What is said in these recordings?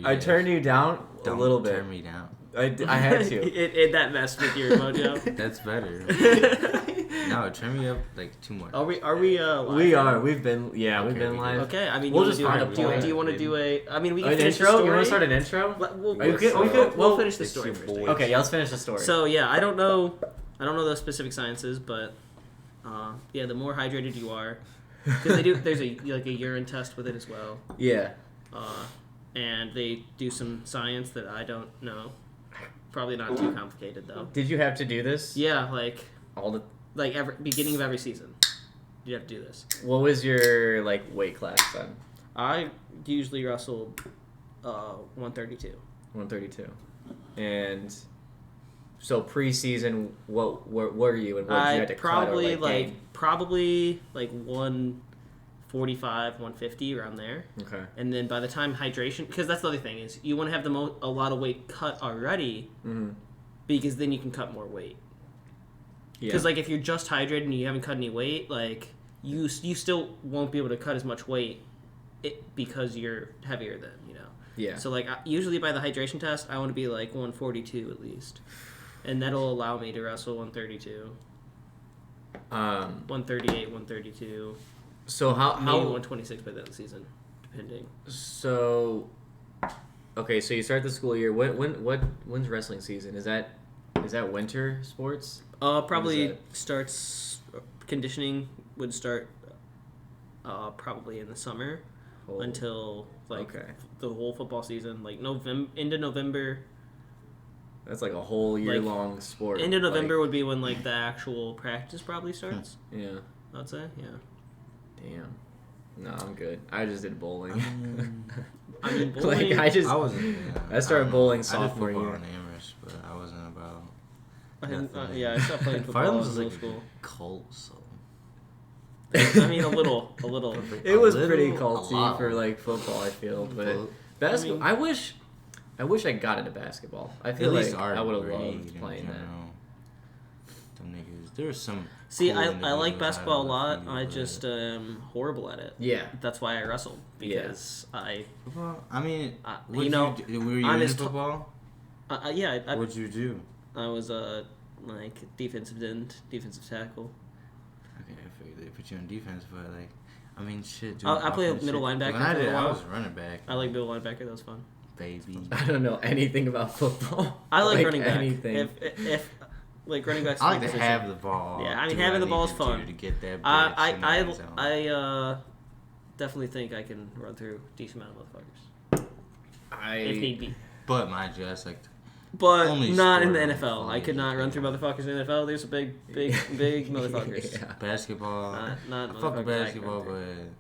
I turned you down a little bit. Turn me down. I had to. it that messed with your mojo. That's better. No, turn me up like 2 more. Are we live? We are. We've been. Yeah, we've Okay, been we live. Okay, I mean, We'll you just wanna find a do, point. do you want to do a? I mean, we can An finish the intro? story. You want to start an intro? We'll finish the It's story your first. boy. Okay, yeah, let's finish the story. So yeah, I don't know the specific sciences, but yeah, the more hydrated you are, because they do. There's a urine test with it as well, yeah. and they do some science that I don't know. Probably not too complicated though. Did you have to do this? Yeah, like All the. every beginning of every season, you have to do this. What was your weight class then? I usually wrestled 132. 132. And so preseason, what were you and what did you I have to cut or, gain? probably 145, 150 around there. Okay. And then by the time hydration, because that's the other thing is you want to have a lot of weight cut already, because then you can cut more weight. Because if you're just hydrated and you haven't cut any weight, you still won't be able to cut as much weight, because you're heavier than Yeah. So usually by the hydration test, I want to be 142 at least, and that'll allow me to wrestle 132, 138, 132. So how maybe 126 by the end of the season, depending. So, okay, so you start the school year. When's wrestling season? Is that winter sports? Probably starts. Conditioning would start. Probably in the summer, until the whole football season, into November. That's a whole year long sport. Into November would be when the actual practice probably starts. Yeah. I'd say, yeah. Damn. No, I'm good. I just did bowling. I mean, bowling. I started bowling sophomore I did year. football in Amherst, but I wasn't about. I stopped playing football Farland in was middle school. cult, so. I mean, a little. It was pretty a culty lot. for football, I feel, but basketball. I wish I got into basketball. I feel At least I would have grade loved in playing that. general. Them niggas. There was some. See, cool I like individuals basketball a lot. out of the I field, just am horrible at it. Yeah. That's why I wrestled, because Football? I mean, you know, were you I'm in as football? yeah, What'd you do? I was defensive end, defensive tackle. Okay, I figured they put you on defense, but I mean, shit. Dude, I played offense, middle shit. linebacker When I for a did, I while. was running back. I like middle linebacker. That was fun. Baby. I don't know anything about football. I like running back. anything. If running back's I like my to position. have the ball. Yeah, I mean, do having what the ball is need to fun. do to get that I definitely think I can run through a decent amount of motherfuckers if need be. But mind you, that's But only not in the sport NFL. I'm I could not run through motherfuckers in the NFL. There's a big motherfuckers. Yeah. basketball. Not I fuck with motherfuckers I can basketball, run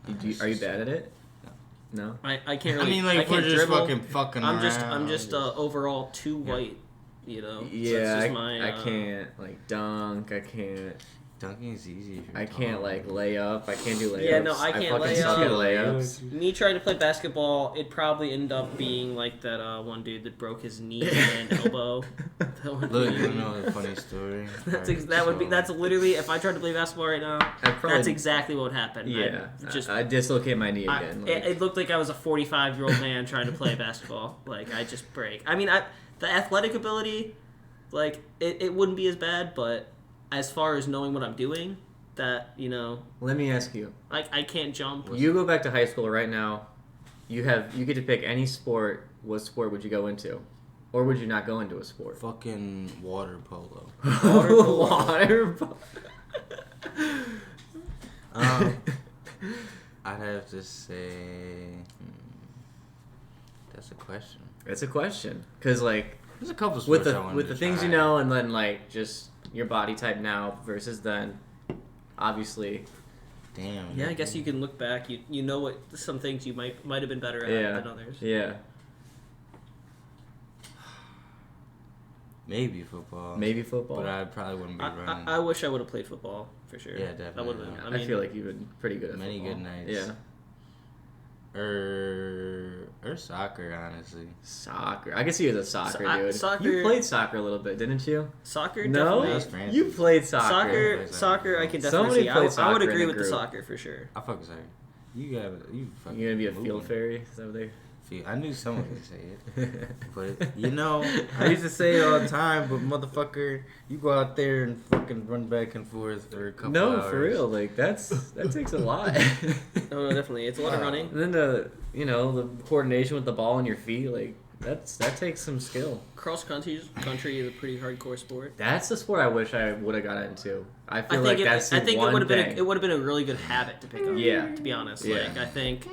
but through. Are you bad at it? No. I can't I really. mean, I if we're can't just dribble. fucking I'm around. just overall too white. Yeah, That's just I can't dunk. I can't. Dunking is easy. If you're I can't tall. lay up. I can't do layups. Yeah, no, I can't fucking lay suck up. at layups. Me trying to play basketball, it'd probably end up being like that one dude that broke his knee and elbow. That would Look, be- you know a funny story. That's literally, if I tried to play basketball right now, that's exactly what would happen. Yeah, I'd I dislocate my knee again. it looked like I was a 45-year-old man trying to play basketball. I just break. I mean, the athletic ability, it wouldn't be as bad, but as far as knowing what I'm doing, that, Let me ask you. I can't jump. You go back to high school right now. You get to pick any sport. What sport would you go into, or would you not go into a sport? Fucking water polo. Water polo. I'd have to say. That's a question. It's a question, cause There's a couple with sports I wanted the to things try. you know, and then just your body type now versus then, obviously. Damn. Yeah, I guess you can look back. You know what some things you might have been better at than others. Yeah. Maybe football. But I probably wouldn't be running. I wish I would have played football for sure. Yeah, definitely. That would have been. I feel like you've been pretty good at Many football. good nights. Yeah. Or soccer, honestly. Soccer. I can see you as a soccer dude. Soccer- You played soccer a little bit, didn't you? Soccer. No, That's Definitely. fancy. you played soccer. Soccer. I can definitely Somebody see. played I would soccer in agree the with the group. soccer for sure. I fuck with soccer. You fucking You gonna be a moving. field fairy? Is that what they? field. I knew someone would say it. But, you know, I used to say it all the time, but motherfucker, you go out there and fucking run back and forth for a couple hours. No, for real. Like, that takes a lot. No, definitely. It's a lot of running. And then the coordination with the ball on your feet, like, that takes some skill. Cross country is a pretty hardcore sport. That's the sport I wish I would have got into. I feel think like that's the I think one it would have been thing. it would have been a really good habit to pick up. Yeah. To be honest, Yeah. like I think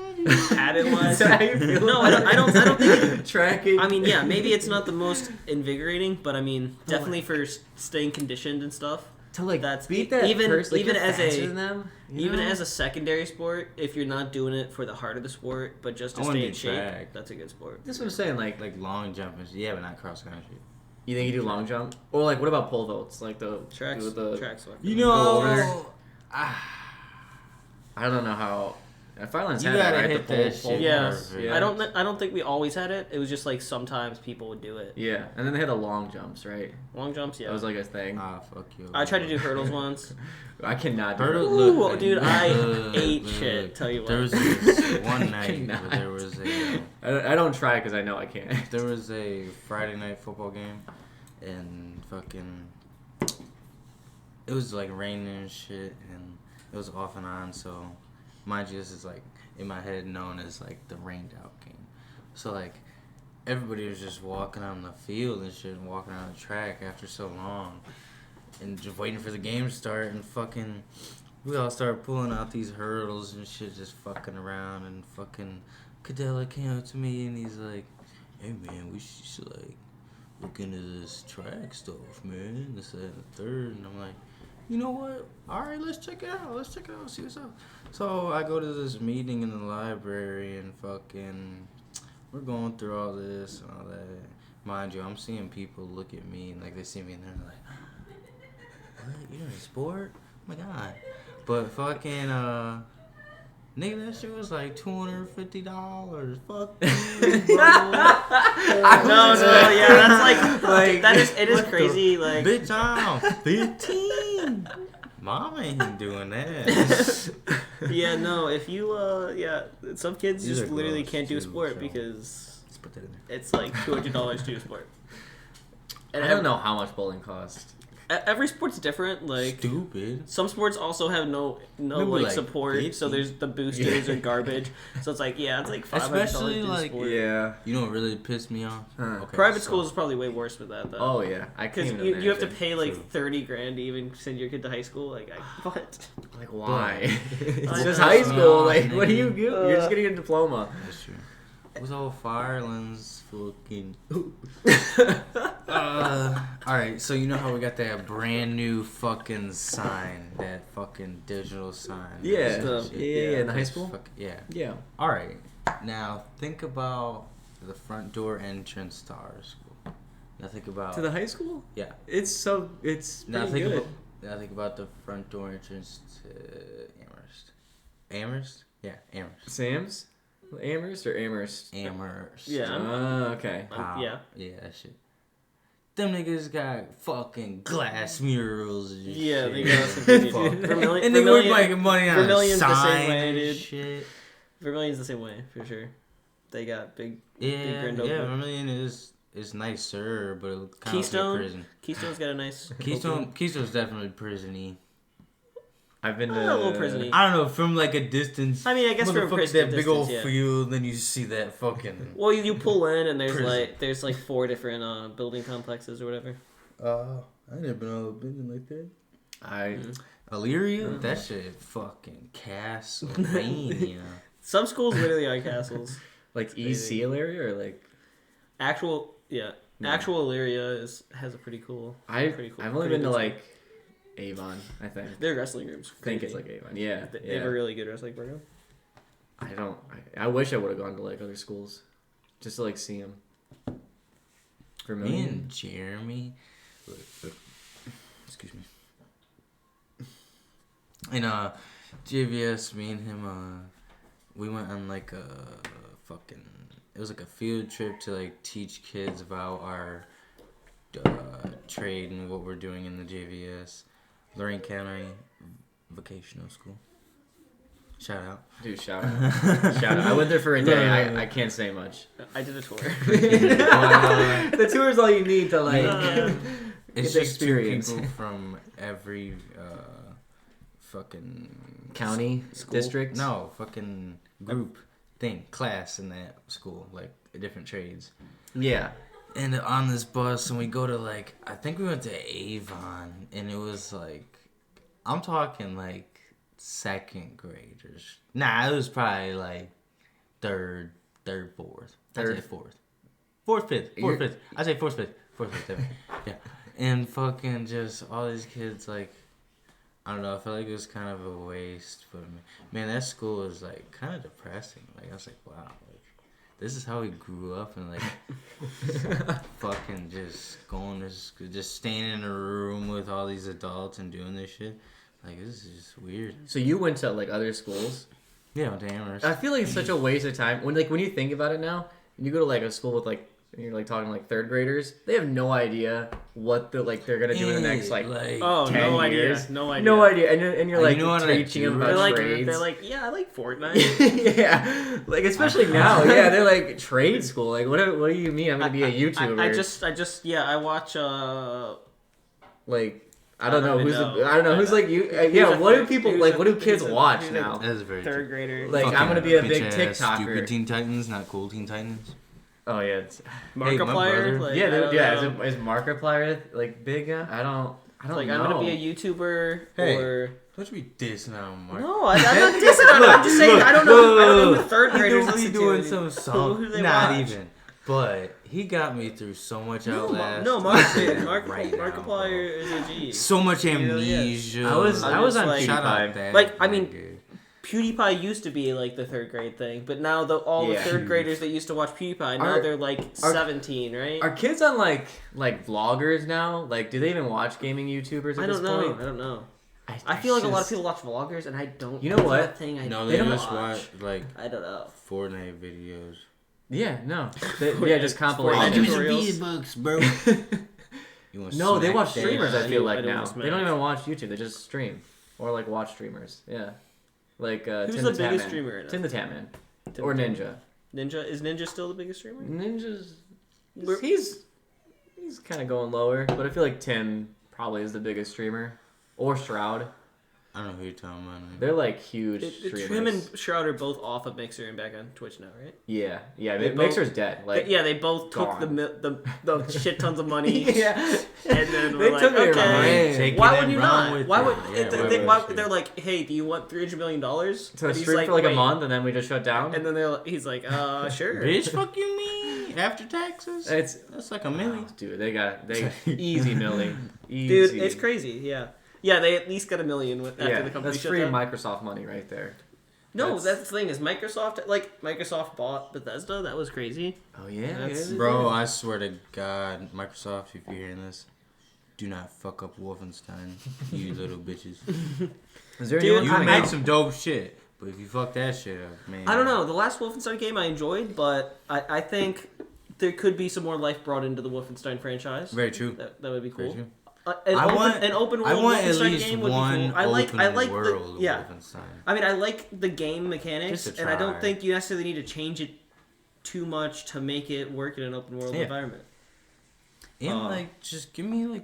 habit wise. Is that how you feel? No, I don't think. Tracking. I mean, yeah, maybe it's not the most invigorating, but I mean, definitely for staying conditioned and stuff. to like That's beat that even person, like, even you're as faster a than them, even as a secondary sport, if you're not doing it for the heart of the sport, but just to I wanna stay do in shape, track. that's a good sport. That's what I'm saying. Like, Like long jumping. Yeah, but not cross country. you think you do long jump, or like what about pole vaults? Like the Tracks, with the tracks. You Go over there. know, I don't know how. Firelands You had gotta that, right? hit The that pole shit Yeah. perfect. Yeah. I don't think we always had it. It was just like sometimes people would do it. Yeah, and then they had the long jumps, right? Long jumps, yeah. That was like a thing. Ah, fuck you. I tried to do hurdles once. I cannot do Hurdle, that. Ooh, look, dude, I look, ate look. shit. Tell you what. There was this one night Cannot. where there was a I don't try because I know I can't. there was a Friday night football game, and fucking it was like raining and shit, and it was off and on. So, mind you, this is like in my head known as like the rained out game. So like everybody was just walking on the field and shit, and walking on the track after so long, and just waiting for the game to start, and fucking we all started pulling out these hurdles and shit, just fucking around, and fucking Cadella came up to me and he's like, "Hey man, we should like look into this track stuff, man. This, that, and the third." And I'm like, you know what? All right, let's check it out. Let's check it out. See what's up. So I go to this meeting in the library and fucking we're going through all this and all that. Mind you, I'm seeing people look at me and like they see me and they're like, "What? You're in a sport? Oh my god!" But fucking nigga, that shit was like $250. Fuck you, bro. No, yeah, that's Like, it is what the- crazy, like Bitch, I'm 15. Mama ain't doing that. yeah, no, if you some kids These just are literally gross, can't do a too, sport so- because Let's put that in there. it's like $200 to do a sport. And I don't know how much bowling costs. every sport's different, like Stupid. some sports also have no Maybe like support, 50. so there's the boosters are garbage. So it's like it's like $500 Especially, to do a like, sport. Yeah. You know what really pissed me off? Huh. Okay, Private so- schools is probably way worse with that though. Oh yeah. I Because can't. you have to pay like True. $30,000 to even send your kid to high school. Like, what? Like why? it's I just know. high school. Like what do nigga. you do? You're just getting a diploma. That's true. What's all Firelands fucking... Alright, so you know how we got that brand new fucking sign, that fucking digital sign. Yeah. That Stuff. shit. Yeah, in high that's school? Yeah. Yeah. Alright, now think about the front door entrance to our school. Now think about... To the high school? Yeah. It's Now pretty think good. about... Now think about the front door entrance to Amherst. Amherst? Yeah, Amherst. Sam's? Amherst or Amherst? Amherst. Yeah. Okay. Yeah. Yeah, that shit. Them niggas got fucking glass murals and Yeah, shit. they got some crazy Fuck. shit. Vermilion- And they were Vermilion- making money on Vermilion's the same sign way, and dude. shit. Vermilion's the same way for sure. They got big. Yeah, grand yeah, opening. Vermilion is nicer, but it kind Keystone? of like prison. Keystone's got a nice. Keystone's definitely prison-y. I've been to A little prison-y. I don't know, from like a distance. I mean, I guess from a motherfucker, prison that big old distance, yeah. field, then you see that fucking. Well, you pull in and Prison. there's like 4 different building complexes or whatever. I never been on a building like that. I Illyria? That shit fucking Castlevania. Some schools literally are castles. like EC area or like Actual No. Illyria has a pretty cool. I've only pretty been to good like Avon, I think. Their wrestling rooms. I think it's crazy. like Avon. Yeah. They yeah. have a really good wrestling program. I wish I would have gone to like other schools, just to like see them. Me and Jeremy. Excuse me. In JVS, me and him, we went on like a fucking. It was like a field trip to like teach kids about our trade and what we're doing in the JVS, Lorraine County Vocational School. Shout out. Dude, shout out. Shout out. I went there for a day. I can't say much. I did a tour. The tour is all you need to like It's get the just experience. 2 people from every fucking County, school? district. No, fucking group class in that school, like different trades. Yeah. And on this bus, and we go to like, I think we went to Avon, and it was like, I'm talking like 2nd graders. Nah, it was probably like third, fourth. I'd say fourth, 5th. I say fourth, 5th. Yeah, and fucking just all these kids like, I don't know. I felt like it was kind of a waste, but man, that school was like kind of depressing. Like I was like, wow. This is how we grew up, and like fucking just going to just staying in a room with all these adults and doing this shit. Like this is just weird. So you went to like other schools? Yeah, I went to Amherst. I feel like it's such a waste of time when you think about it now. You go to like a school with like you're like talking like 3rd graders. They have no idea what they're gonna do in the next like 10 no years. idea, no idea, no idea. And you're like you know what teaching them about trades. They're like, yeah, I like Fortnite. Yeah, like especially now. Yeah, they're like trade school. Like what do you mean? I'm gonna be a YouTuber. I watch like. I don't know who's like you. Who's what do people like? What do kids watch who's now? That is very 3rd grader. Like fucking I'm gonna be a big bitch-ass, TikToker. Stupid Teen Titans, not cool Teen Titans. Oh yeah, Hey, my Markiplier. brother- Like, yeah, I don't know. Is Markiplier like big? I don't Like know. I'm gonna be a YouTuber Hey. or. Don't you be dissing on Mark. No, I'm not dissing on it. I'm just saying I don't know who 3rd He graders do be listen doing to. some song. Who they Not watch. even. But he got me through so much Outlast. Markiplier is a G. So much really amnesia. I was I'm on just like- Shout out PewDiePie. that. Like, I mean, nigga. PewDiePie used to be like the 3rd grade thing, but now all the Yeah. 3rd graders that used to watch PewDiePie now they're like 17, right? Are kids on like vloggers now? Like, do they even watch gaming YouTubers at I this don't know. point? I don't know. I feel like a lot of people watch vloggers, and I don't. You know it's what? not a thing I No, they they don't just watch like I don't know. Fortnite videos. Yeah, no. Just Fortnite compilations. tutorials. bucks, bro. You want No, they smack watch that streamers. shit? I feel I like don't now smack. they don't even watch YouTube. They just stream or like watch streamers. Yeah, like Who's Tim the the biggest Tatman. streamer right now? Tim the Tatman Tim or the Ninja. Is Ninja still the biggest streamer? Ninja's he's kind of going lower, but I feel like Tim probably is the biggest streamer or Shroud. I don't know who you're talking about. Man. They're like huge streamers. Him and Shroud are both off of Mixer and back on Twitch now, right? Yeah, They Mixer's both- dead. Like Yeah, they both took gone. the shit tons of money. yeah, And then They we're like, took it okay, right. Take why it would and you run not? with Why it. would Yeah, why would you? they're like, hey, do you want $300 million? to And he's stream for like a "Wait." month and then we just shut down. And then he's like, sure. Bitch, fuck you mean? After taxes? It's That's like a million. dude, they easy Millie, easy. Dude, it's crazy. Yeah, they at least got $1 million after Yeah, the company that's shut free down. Microsoft money right there. No, that's the thing is Microsoft bought Bethesda. That was crazy. Oh yeah, That's- yeah, Bro, I swear to God, Microsoft, if you're hearing this, do not fuck up Wolfenstein, you little bitches. Is there Dude, anyone You coming make out? some dope shit, but if you fuck that shit up, man. I don't know. The last Wolfenstein game I enjoyed, but I think there could be some more life brought into the Wolfenstein franchise. Very true. That would be Very cool. true. An open world I want at Wolfenstein least game would one be cool. I like world yeah. Wolfenstein. I mean, I like the game mechanics, Just to and I don't try. think you necessarily need to change it too much to make it work in an open world Yeah. environment. And just give me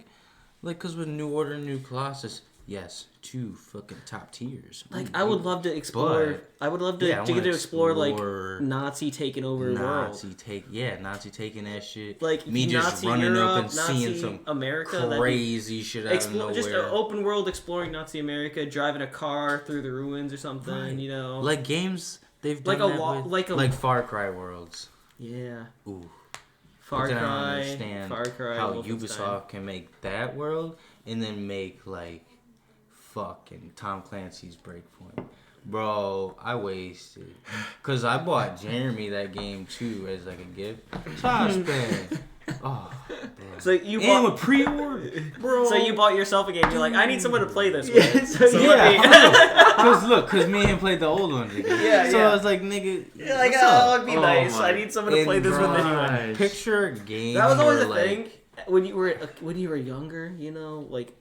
cause with New Order, New Colossus, yes, 2 fucking top tiers. Like, Ooh, I would love to explore. But- I would love to Yeah, I get wanna to explore like explore Nazi taking over the world. Nazi taking that shit. Like me just Nazi running Europe, up and seeing Nazi some America, that'd be- crazy shit out of nowhere. just an open world exploring Nazi America, driving a car through the ruins or something. Right. You know, Like games they've Like done a that wa- with, like a- Far Cry worlds. yeah, Ooh. Far But then I don't Cry, understand Far Cry, how Wolfenstein. Ubisoft can make that world and then make like fucking Tom Clancy's Breakpoint. Bro, I wasted. Cause I bought Jeremy that game too as like a gift. So I spent. Oh, bro. So you and bought, with pre-order, bro. so you bought yourself a game. You're like, I need someone to play this Yeah, with. so- So let me- Yeah, cause me and him played the old one together. Yeah, so yeah. I was like, nigga, You're like, what's up? it'd be Oh nice. my I need someone to play this with anyway. Christ. Picture a game. That was always where, a like, thing when you were younger. You know, like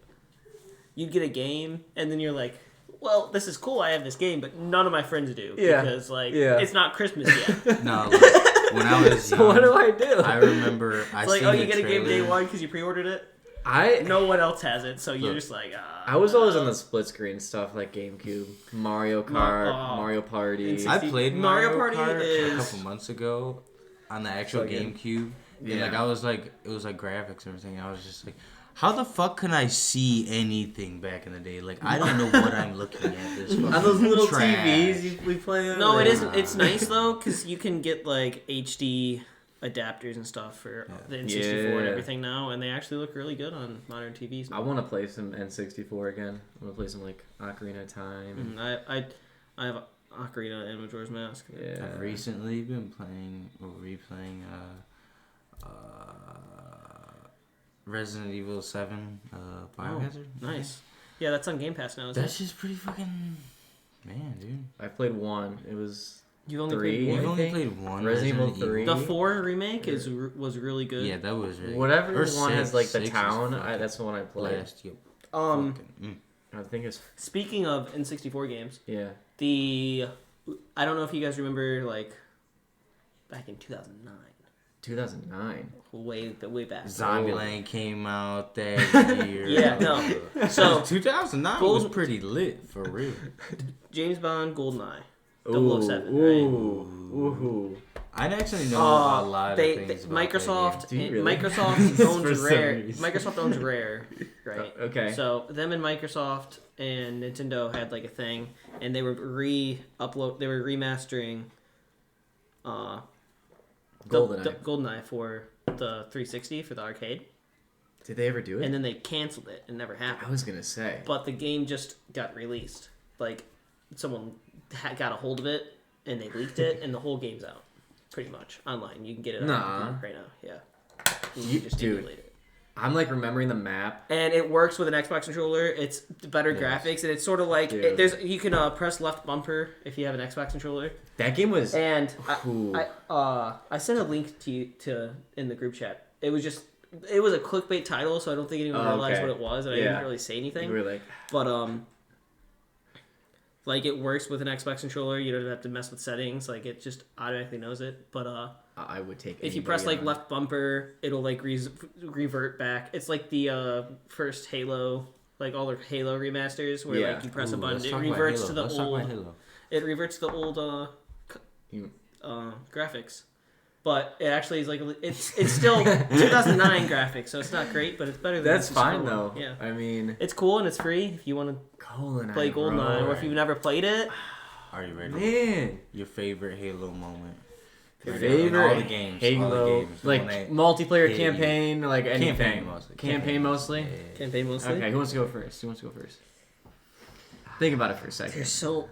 you'd get a game and then you're like, well, this is cool. I have this game, but none of my friends do because it's not Christmas yet. No, like, when I was young, so what do I do? I remember it's like, oh, you get a game day one because you pre-ordered it. No one else has it, so you're just like. I was always on the split screen stuff like GameCube, Mario Kart, Mario Party. I played Mario Party Kart a couple months ago on the actual GameCube. Yeah. And I was like, it was like graphics and everything. I was just like, how the fuck can I see anything back in the day? Like, I don't know what I'm looking at. This on those little trash. TVs we play on. No, it isn't. It's nice though because you can get like HD adapters and stuff for the N64 and everything now, and they actually look really good on modern TVs now. I want to play some N64 again. I want to play some like Ocarina of Time. I have Ocarina and Majora's Mask. Yeah. I've recently been replaying Resident Evil 7 Biohazard. Nice. Yeah, that's on Game Pass now. That's just pretty fucking dude. I played one. It was. You've only Three, played one? You've only played one. Resident Evil 3. The 4 remake was really good. Yeah, that was really Whatever good. one has like the Six town, is that's the one I played. last, yep. I think it's Speaking of N64 games, yeah. I don't know if you guys remember like back in 2009. 2009. Way back. Zombieland came out that year. Yeah, no. So 2009 was pretty lit for real. James Bond, GoldenEye, 007, Ooh. I actually know a lot of things about Microsoft. that game. Microsoft owns Rare. Microsoft owns Rare, right? Okay. So them and Microsoft and Nintendo had like a thing, and they were remastering GoldenEye for the 360 for the arcade. Did they ever do it? And then they canceled it. It never happened. I was gonna say. But the game just got released. Like someone got a hold of it and they leaked it, and the whole game's out, pretty much online. You can get it on right now. Yeah, you just emulate it. I'm like remembering the map, and it works with an Xbox controller. It's better graphics, and it's sort of like you can press left bumper if you have an Xbox controller. That game was and I sent a link to you in the group chat. It was a clickbait title, so I don't think anyone realized what it was, and I didn't really say anything. You were like, but like it works with an Xbox controller. You don't have to mess with settings. Like it just automatically knows it. But I would take. If you press like left bumper, it'll like revert back. It's like the first Halo, like all the Halo remasters, where like you press a button, it reverts to the old. It reverts to the old graphics. But it actually is like it's still 2009 graphics, so it's not great, but it's better than that's fine though. Yeah, I mean it's cool and it's free if you want to play GoldenEye, or if you've never played it. Are you ready? Man, your favorite Halo moment. Favorite all the games, Halo, like multiplayer campaign, like anything. Campaign mostly. Campaign mostly. Okay, who wants to go first? Think about it for a second. There's so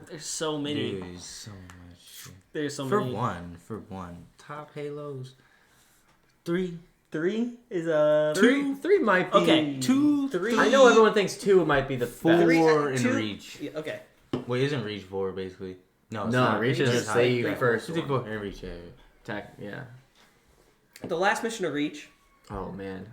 many. There's so much. There's so many. For one. Top Halos. 3 is three might be okay. 2, 3. I know everyone thinks 2 might be the 4 in Reach. Yeah, okay. Wait, isn't Reach 4 basically? No, Reach is the save first. Reach, yeah. The last mission of Reach. Oh man.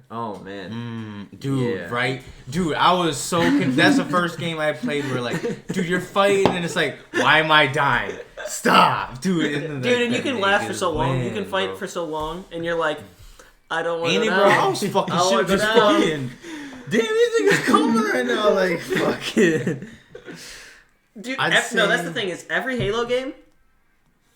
Dude, yeah. Right? Dude, I was so that's the first game I played where like, dude, you're fighting and it's like, why am I dying? Stop, dude. And you can last for so long. You can fight for so long, and you're like, I don't want to die. Bro, I was fucking shit just fucking. Damn, these niggas coming right now, like fucking. Dude, that's the thing is every Halo game,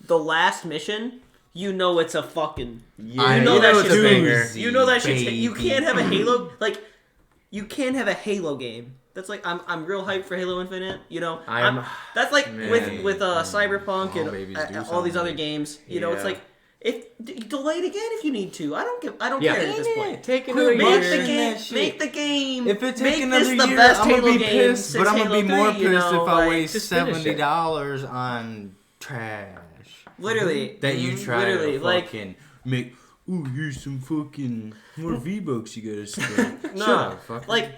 the last mission. You know it's a fucking. Yeah, you know that shit's a banger. You know that shit's. You can't have a Halo You can't have a Halo game. That's like I'm real hyped for Halo Infinite. You know, that's like with Cyberpunk and all these other games. You know, it's like delay it again if you need to. I don't care at this point. Take another year. Make the game. If it takes another year, I'm gonna be pissed. But I'm gonna be more pissed if I waste $70 on trash. Literally, that you try to fucking make. Ooh, here's some fucking more V-Bucks you gotta spend. No, like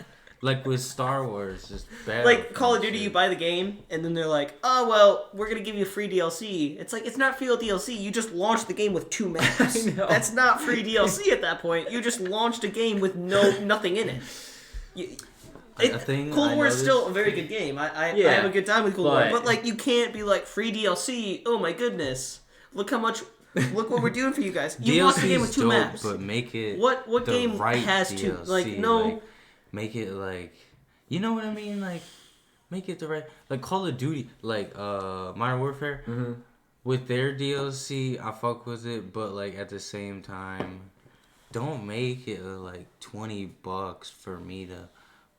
with Star Wars, just bad. Like Call of Duty, you buy the game and then they're like, "Oh well, we're gonna give you free DLC." It's like it's not free DLC. You just launched the game with 2 maps. That's not free DLC at that point. You just launched a game with nothing in it. a thing. Cold War is still a very good game. I have a good time with Cold War, but like you can't be like free DLC. Oh my goodness! Look what we're doing for you guys. You lost the game with 2 maps. But make it what game has DLC, 2? Like no, make it like you know what I mean. Like make it the right like Call of Duty, like Modern Warfare. Mm-hmm. With their DLC, I fuck with it, but like at the same time, don't make it like $20 for me to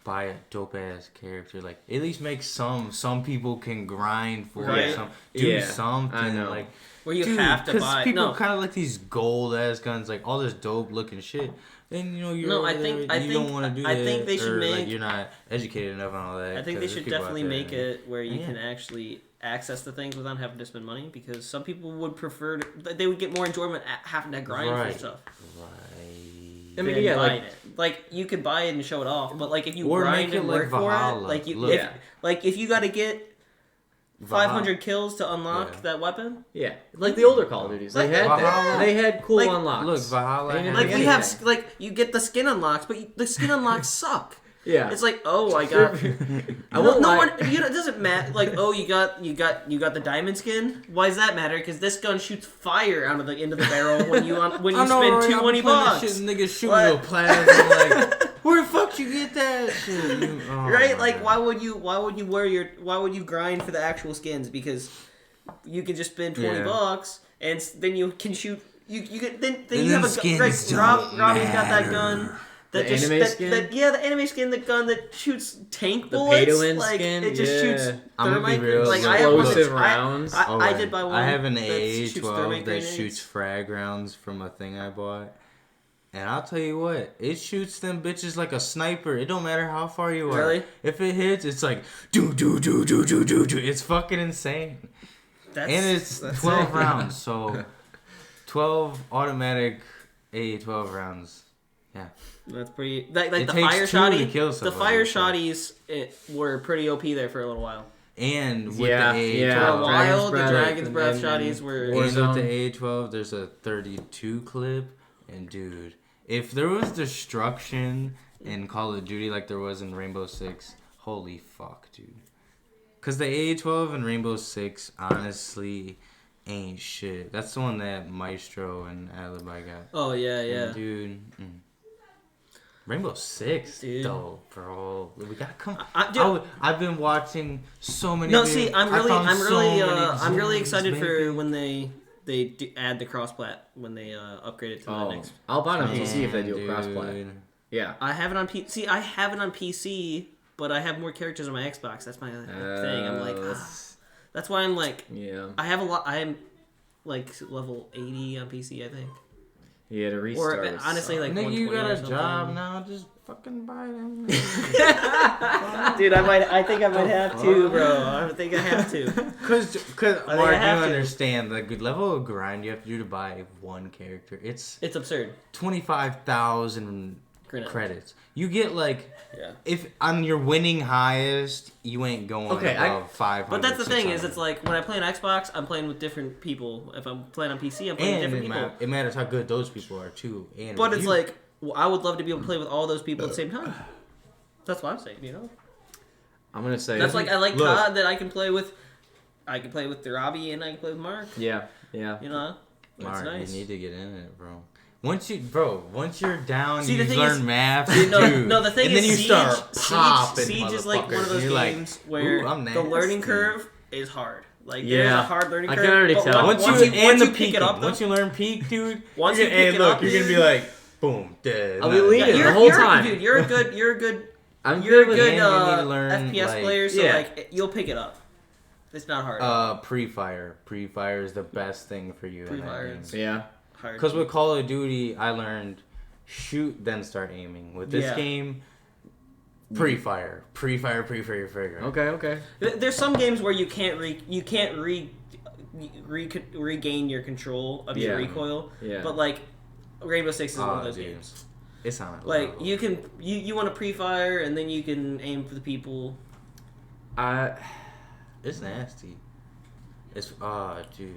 buy a dope ass character. Like at least make some people can grind for it. Do something. I know. Like where you have to buy. People kind of like these gold ass guns, like all this dope looking shit. And you know you don't want to do that. I think they should make. Like, you're not educated enough on all that. I think they should definitely make it where you can actually access the things without having to spend money, because some people would prefer they would get more enjoyment at having to grind for stuff. Right. I mean, like you could buy it and show it off, but like if you grind and work for it, like if you got to get 500 kills to unlock that weapon. Yeah, like the older Call of Duties, they had cool unlocks. Look, Valhalla. Like we have you get the skin unlocks, but the skin unlocks suck. Yeah, it's like I got. It doesn't matter. Like you got the diamond skin. Why does that matter? Because this gun shoots fire out of the end of the barrel when you spend $20. Shit, niggas shooting little plasma. Like, where the fuck you get that shit? Right? Like, why would you grind for the actual skins? Because you can just spend $20 and then you can shoot. You have a gun. Right, Robbie's got that gun. The anime skin, the gun that shoots tank bullets. The pay-to-win like, skin? It just shoots thermite. Like, explosive rounds. I did buy one. I have an AA-12 that shoots frag rounds from a thing I bought. And I'll tell you what, it shoots them bitches like a sniper. It don't matter how far you are. Really? If it hits, it's like, do. It's fucking insane. And it's 12 rounds, so 12 automatic AA-12 rounds. Yeah. That's pretty. Like the fire shotty. The fire shotties were pretty OP there for a little while. And with the AA-12, for a while, the Dragon's Breath shotties were. And with the AA-12, there's a 32 clip, and dude, if there was destruction in Call of Duty like there was in Rainbow Six, holy fuck, dude. Cause the AA-12 and Rainbow Six honestly ain't shit. That's the one that Maestro and Alibi got. Oh yeah. And dude. Rainbow Six, though, bro. We gotta come. I've been watching so many. No, see, I'm really excited for when they add the cross-plat when they upgrade it to the next. I'll buy it on PC if they do a cross-plat. Yeah, I have it on PC. See, I have it on PC, but I have more characters on my Xbox. That's my thing. I'm like, that's why I'm like, I have a lot. I am like level 80 on PC, I think. Yeah, to restart. Or honestly, like nigga, you got a job now. Just fucking buy them. Dude, I think I might have to, bro. I think I have to. Cause Mark, you understand the good level of grind you have to do to buy one character. It's absurd. 25,000 credits. You get like if on your winning highest, you ain't going above 500. But that's the thing is, it's like when I play on Xbox, I'm playing with different people. If I'm playing on PC, I'm playing with different people. It matters how good those people are too. But it's like I would love to be able to play with all those people at the same time. That's what I'm saying. I'm gonna say that's like I like COD that I can play with. I can play with Robbie and I can play with Mark. Yeah. That's Mark, nice. You need to get in it, bro. Once you're down, you learn learn math, No, the thing and is, then you start popping. Siege is like one of those games where the learning curve is hard. Like there's a hard learning curve. I can already tell. Once you pick it up, once you learn peak, dude. Once you pick it up, you're gonna be like, boom, dead. I'll be leading the whole time. Dude, you're a good FPS player, so like you'll pick it up. It's not hard. Pre-fire is the best thing for you. Pre-fire, yeah. Because with Call of Duty, I learned shoot, then start aiming. With this game, pre-fire. Okay. There's some games where you can't regain your control of your recoil. Yeah. But like Rainbow Six is one of those games. It's on it. Like you can you want to pre-fire and then you can aim for the people. It's nasty. It's dude.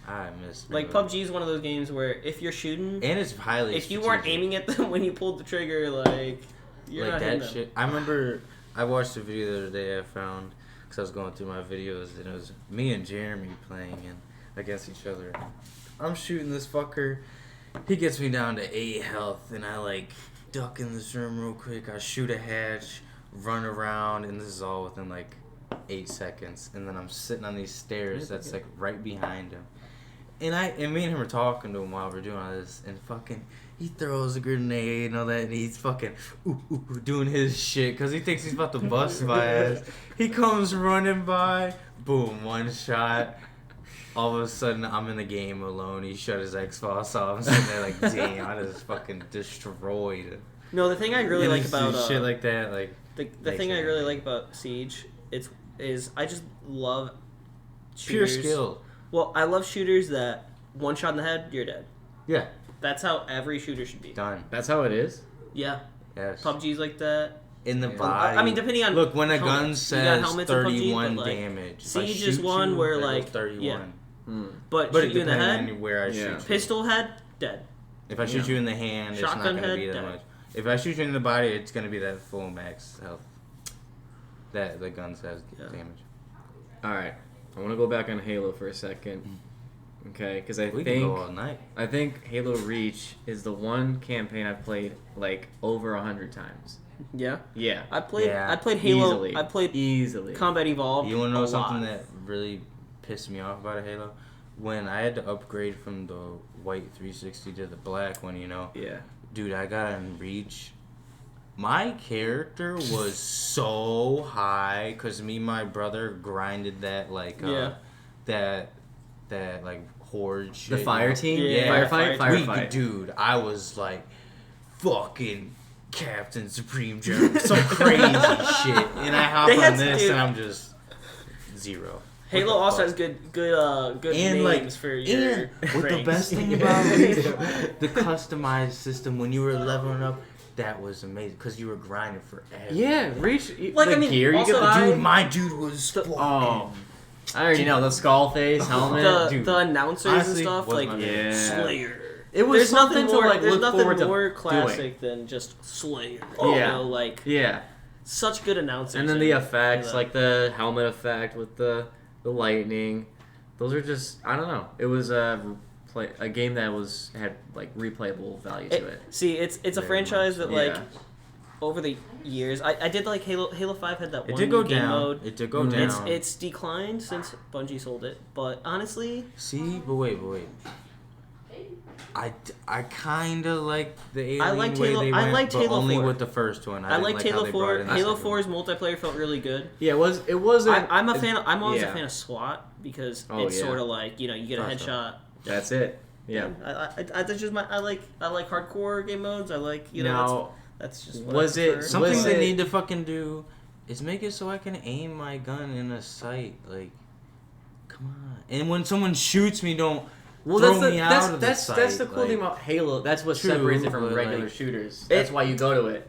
I miss like PUBG is one of those games where if you're shooting and it's highly if you weren't aiming at them when you pulled the trigger, like you're like not that hitting shit. I remember I watched a video the other day I found because I was going through my videos and it was me and Jeremy playing against each other. I'm shooting this fucker. He gets me down to 8 health and I like duck in this room real quick. I shoot a hatch, run around, and this is all within like 8 seconds. And then I'm sitting on these stairs that's like right behind him. And me and him are talking to him while we're doing all this, and fucking he throws a grenade and all that, and he's fucking doing his shit because he thinks he's about to bust my ass. He comes running by, boom, one shot. All of a sudden, I'm in the game alone. He shut his Xbox off. I'm sitting there like, damn, I just fucking destroyed. No, the thing I really like about shit like that, like the thing I really like about Siege, is I just love pure shooters. skill. Well, I love shooters that one shot in the head, you're dead. Yeah. That's how every shooter should be. Done. That's how it is? Yeah. Yes. PUBG's like that. In the body. I mean, depending on look, when a gun helmets. says PUBG, 31 but, like, damage, Siege is one where like 31. yeah. Mm. But But shoot it you in the depends head, on where I shoot you. pistol head, dead. If I shoot you in the hand, Shotgun it's not going to head, be that dead. much. If I shoot you in the body, it's going to be that full max health. That the gun says damage. Alright. I want to go back on Halo for a second. Okay, because I We can go all night. think Halo Reach is the one campaign I've played like over 100 times. Yeah. Yeah. I played Halo. Easily. I played easily. Combat Evolved. You want to know a something lot. that really pissed me off about a Halo? When I had to upgrade from the white 360 to the black one, Yeah. Dude, I got in Reach. My character was so high because me and my brother grinded that like that like horde shit. The fire team? Yeah. Firefight. Dude, I was like fucking Captain Supreme General, some crazy shit, and I hop on this and I'm just zero. Halo also has good and names like, for your what the ranks. best thing about Reach, the customized system when you were leveling up, that was amazing because you were grinding forever. Yeah, Reach. Like, the I mean, gear you also, could buy. Dude, my dude was Oh. I already know the skull face helmet. The Dude, announcers honestly, and stuff wasn't like my favorite. Slayer. It was There's nothing something more. to like There's look nothing forward to more doing. classic than just Slayer. Yeah. Like Yeah. such good announcers. And then the in effects, Halo. like the helmet effect with the lightning. Those are just, I don't know. It was a game that had like replayable value to it. See, it's a Very franchise much. that like over the years, I did like Halo 5 had that It one did go game down. mode. It did go down. It's declined since Bungie sold it, but honestly, See, but wait. I kind of like the alien I liked way Halo- they I went, liked but Halo only 4. with the first one. I didn't liked like how Halo they 4. brought in the Halo second 4's multiplayer felt really good. Yeah, it wasn't. I'm a fan. I'm always a yeah. fan of SWAT because Oh, it's yeah. sort of like you get a Awesome. headshot. That's it. Yeah. I that's just I like hardcore game modes. I like Now, that's just what was I it prefer. Something Was they it- need to fucking do is make it so I can aim my gun in a sight. Like, come on. And when someone shoots me, don't throw me out of the sight. That's the cool like, thing about Halo. That's what True, separates it from but, regular like, shooters. That's why you go to it.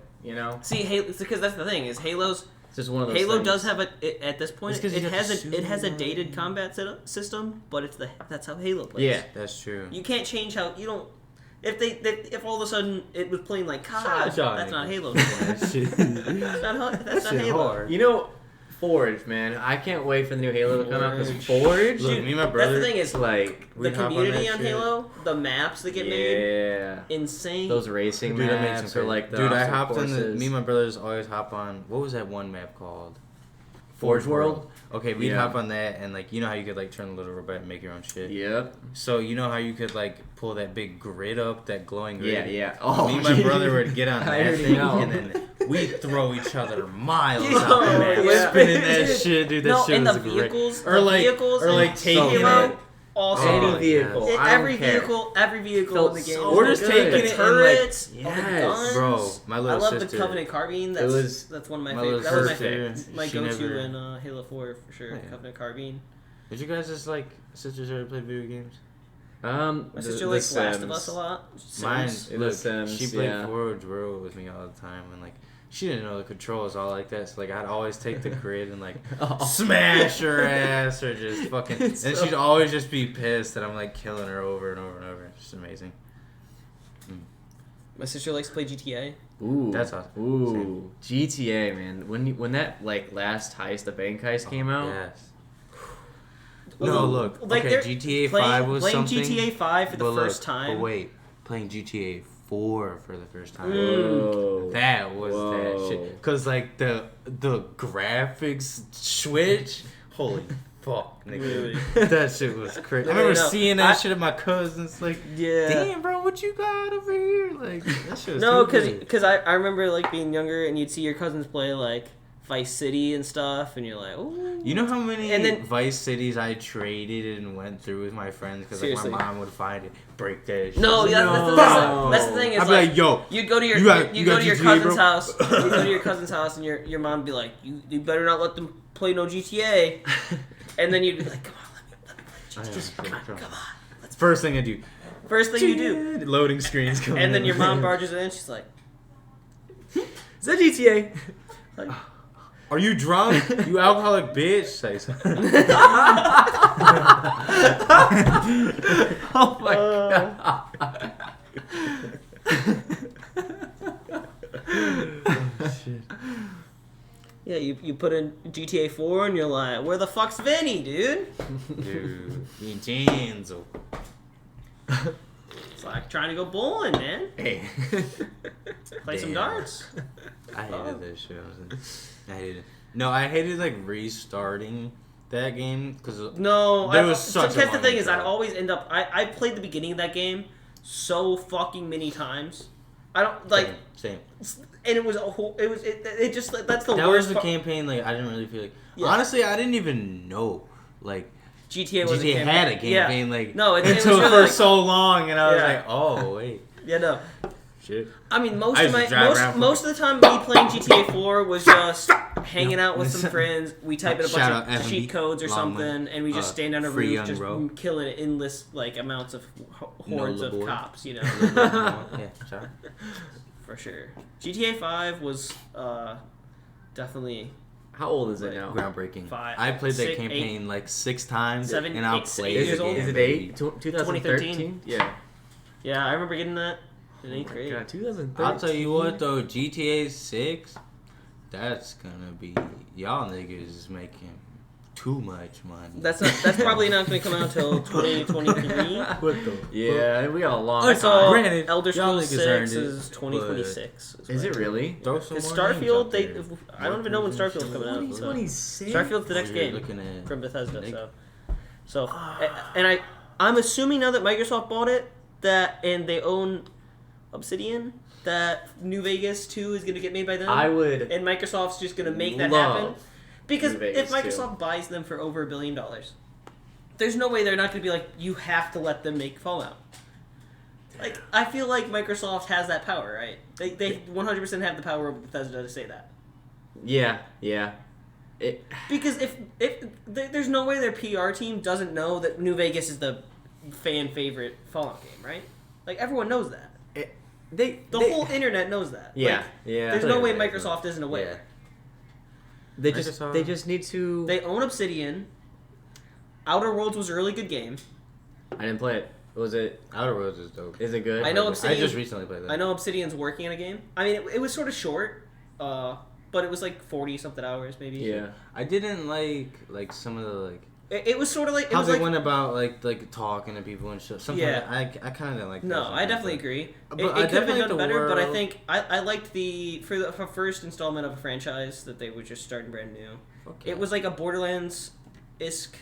See, Halo, because that's the thing is Halo's It's just one of those. Halo things. does have at this point It's 'cause you have to it has a shoot. dated combat system, but that's how Halo plays. Yeah. That's true. You can't change how you don't. If all of a sudden it was playing like COD, Shot. that's not Halo. That shit- That's not shit Halo. hard. You know, Forge, man. I can't wait for the new Halo to come out because Forge. Forge, Look, me and my brother. That's the thing is like, the we'd hop on community that on shit. Halo, the maps that get made, yeah, insane. those racing Dude, that makes maps some or like the dude, I obstacle hopped in the. courses. Me and my brothers always hop on. What was that one map called? Forge World. Okay, we'd Yeah. hop on that, and like you know how you could like turn the little robot and make your own shit. Yep. So you know how you could like pull that big grid up, that glowing grid. Yeah, yeah. Oh, Me and my brother would get on I that already thing, know. and then we'd throw each other miles Yo, out the map, yeah. spinning that Dude, shit, dude. That no, shit and was the great. vehicles, Or like, vehicles or like in taking Halo, it. awesome. Oh, Any vehicle. yes. I don't Every care. vehicle Felt in the game. so is We're just good. taking the it and, turrets, like, all the yes. guns. Bro, my little I love sister. the Covenant carbine. That's one of my my favorites. little That was sister, my she go-to never- in Halo 4 for sure. Oh, yeah. Covenant carbine. Did you guys just like sisters ever play video games? My sister likes Last of Us a lot. Mine, Sims. The look, Sims, she played yeah. Forge World with me all the time, and like she didn't know the controls all like that. So like I'd always take the grid and like Oh. smash her ass or just fucking, and So- she'd always just be pissed that I'm like killing her over and over and over. It's just amazing. My sister likes to play GTA. Ooh, That's awesome. Ooh, GTA, man. When that like last heist, the bank heist came out. Yes. Well, No, look. like, Okay, they're GTA playing, 5 was playing something. GTA 5 for the but first look, time. But wait, playing GTA 4 for the first time. Whoa. That was Whoa. that shit. Cause like the graphics switch. Holy fuck, nigga. That shit was crazy. I remember seeing that shit at my cousin's. Like, Yeah. damn, bro, what you got over here? Like, that shit was No, too good. because I remember like being younger and you'd see your cousins play like Vice City and stuff, and you're like, oh. You know how many And then- Vice Cities I traded and went through with my friends because like, Seriously. my mom would find it, break that shit. No, yeah, No. that's the thing. Is I'd be like, yo, you go to your you got you go to your GTA, cousin's bro? house. You go to your cousin's house, and your mom would be like, you better not let them play no GTA. And then you'd be like, come on, let me play GTA. Come on. First thing I do. First thing you do. Loading screens come And then in. your mom barges in. She's like, Is that GTA? like Are you drunk? You alcoholic bitch. Say something. Oh my god. yeah, you put in GTA 4, and you're like, where the fuck's Vinny, dude? Dude, Vincenzo. It's like trying to go bowling, man. Hey. Play some Damn. darts. I hated that shit. I hated it. No, I hated like restarting that game because No, There was such a because the long thing is, intro. I'd always end up. I played the beginning of that game so fucking many times. I don't like, same. and it was a whole. It just that's the That worst. was the part. campaign. Like I didn't really feel like. Yeah. Honestly, I didn't even know like GTA was GTA had a campaign. Yeah. Like No, it was until really for like- so long, and I was Yeah. like, oh wait, Yeah, no. shit. I mean, most I of used to my drive around most of the time me playing GTA 4 was just hanging out with some friends. We type in a Shout bunch out of FMB, cheat codes or long something, and we just stand on a free roof, young just bro. killing endless like amounts of hordes No of labor. cops. You know, Yeah, shout out. for sure. GTA 5 was definitely How old is it now? Groundbreaking. 5, I played that 6, campaign like 6 times, 7, and I'll 8, play 8 it years old? again, Is it baby. 8? 2013? Yeah. Yeah, I remember getting that in 8th grade. God, 2013. I'll tell you what though, GTA 6, that's gonna be y'all niggas is making too much money. That's probably not going to come out till 2023. what the? Yeah, we got a long I saw Granted, Elder y'all Scrolls niggas earned 6 it, is 2026. Is it really? Throw some It's more names Starfield. out They there. I don't even know when Starfield's coming out. So. 2026? Starfield's the next You're game looking at from Bethesda. Nick. So and I'm assuming now that Microsoft bought it and they own Obsidian, that New Vegas 2 is going to get made by them. I would. And Microsoft's just going to make that love happen. Because New Vegas if Microsoft buys them for over $1 billion, there's no way they're not going to be like, you have to let them make Fallout. Like, I feel like Microsoft has that power, right? They 100% have the power over Bethesda to say that. Yeah, yeah. Because if there's no way their PR team doesn't know that New Vegas is the fan favorite Fallout game, right? Like, everyone knows that. The whole internet knows that. Yeah, Like, yeah. There's no way Microsoft isn't aware. They just need to. They own Obsidian. Outer Worlds was a really good game. I didn't play it. Was it? Outer Worlds is dope. Is it good? I know I Obsidian. just recently played that. I know Obsidian's working on a game. I mean, it was sort of short, but it was like 40 something hours maybe. Yeah. I didn't like some of the like It was sort of like it how was they like went about like talking to people and stuff. Sometimes Yeah. I kind of didn't like. no, that I definitely sometimes, agree. But It I could have definitely been like done the better, but I world. think I liked for first installment of a franchise that they were just starting brand new. but, okay. It was like a Borderlands-esque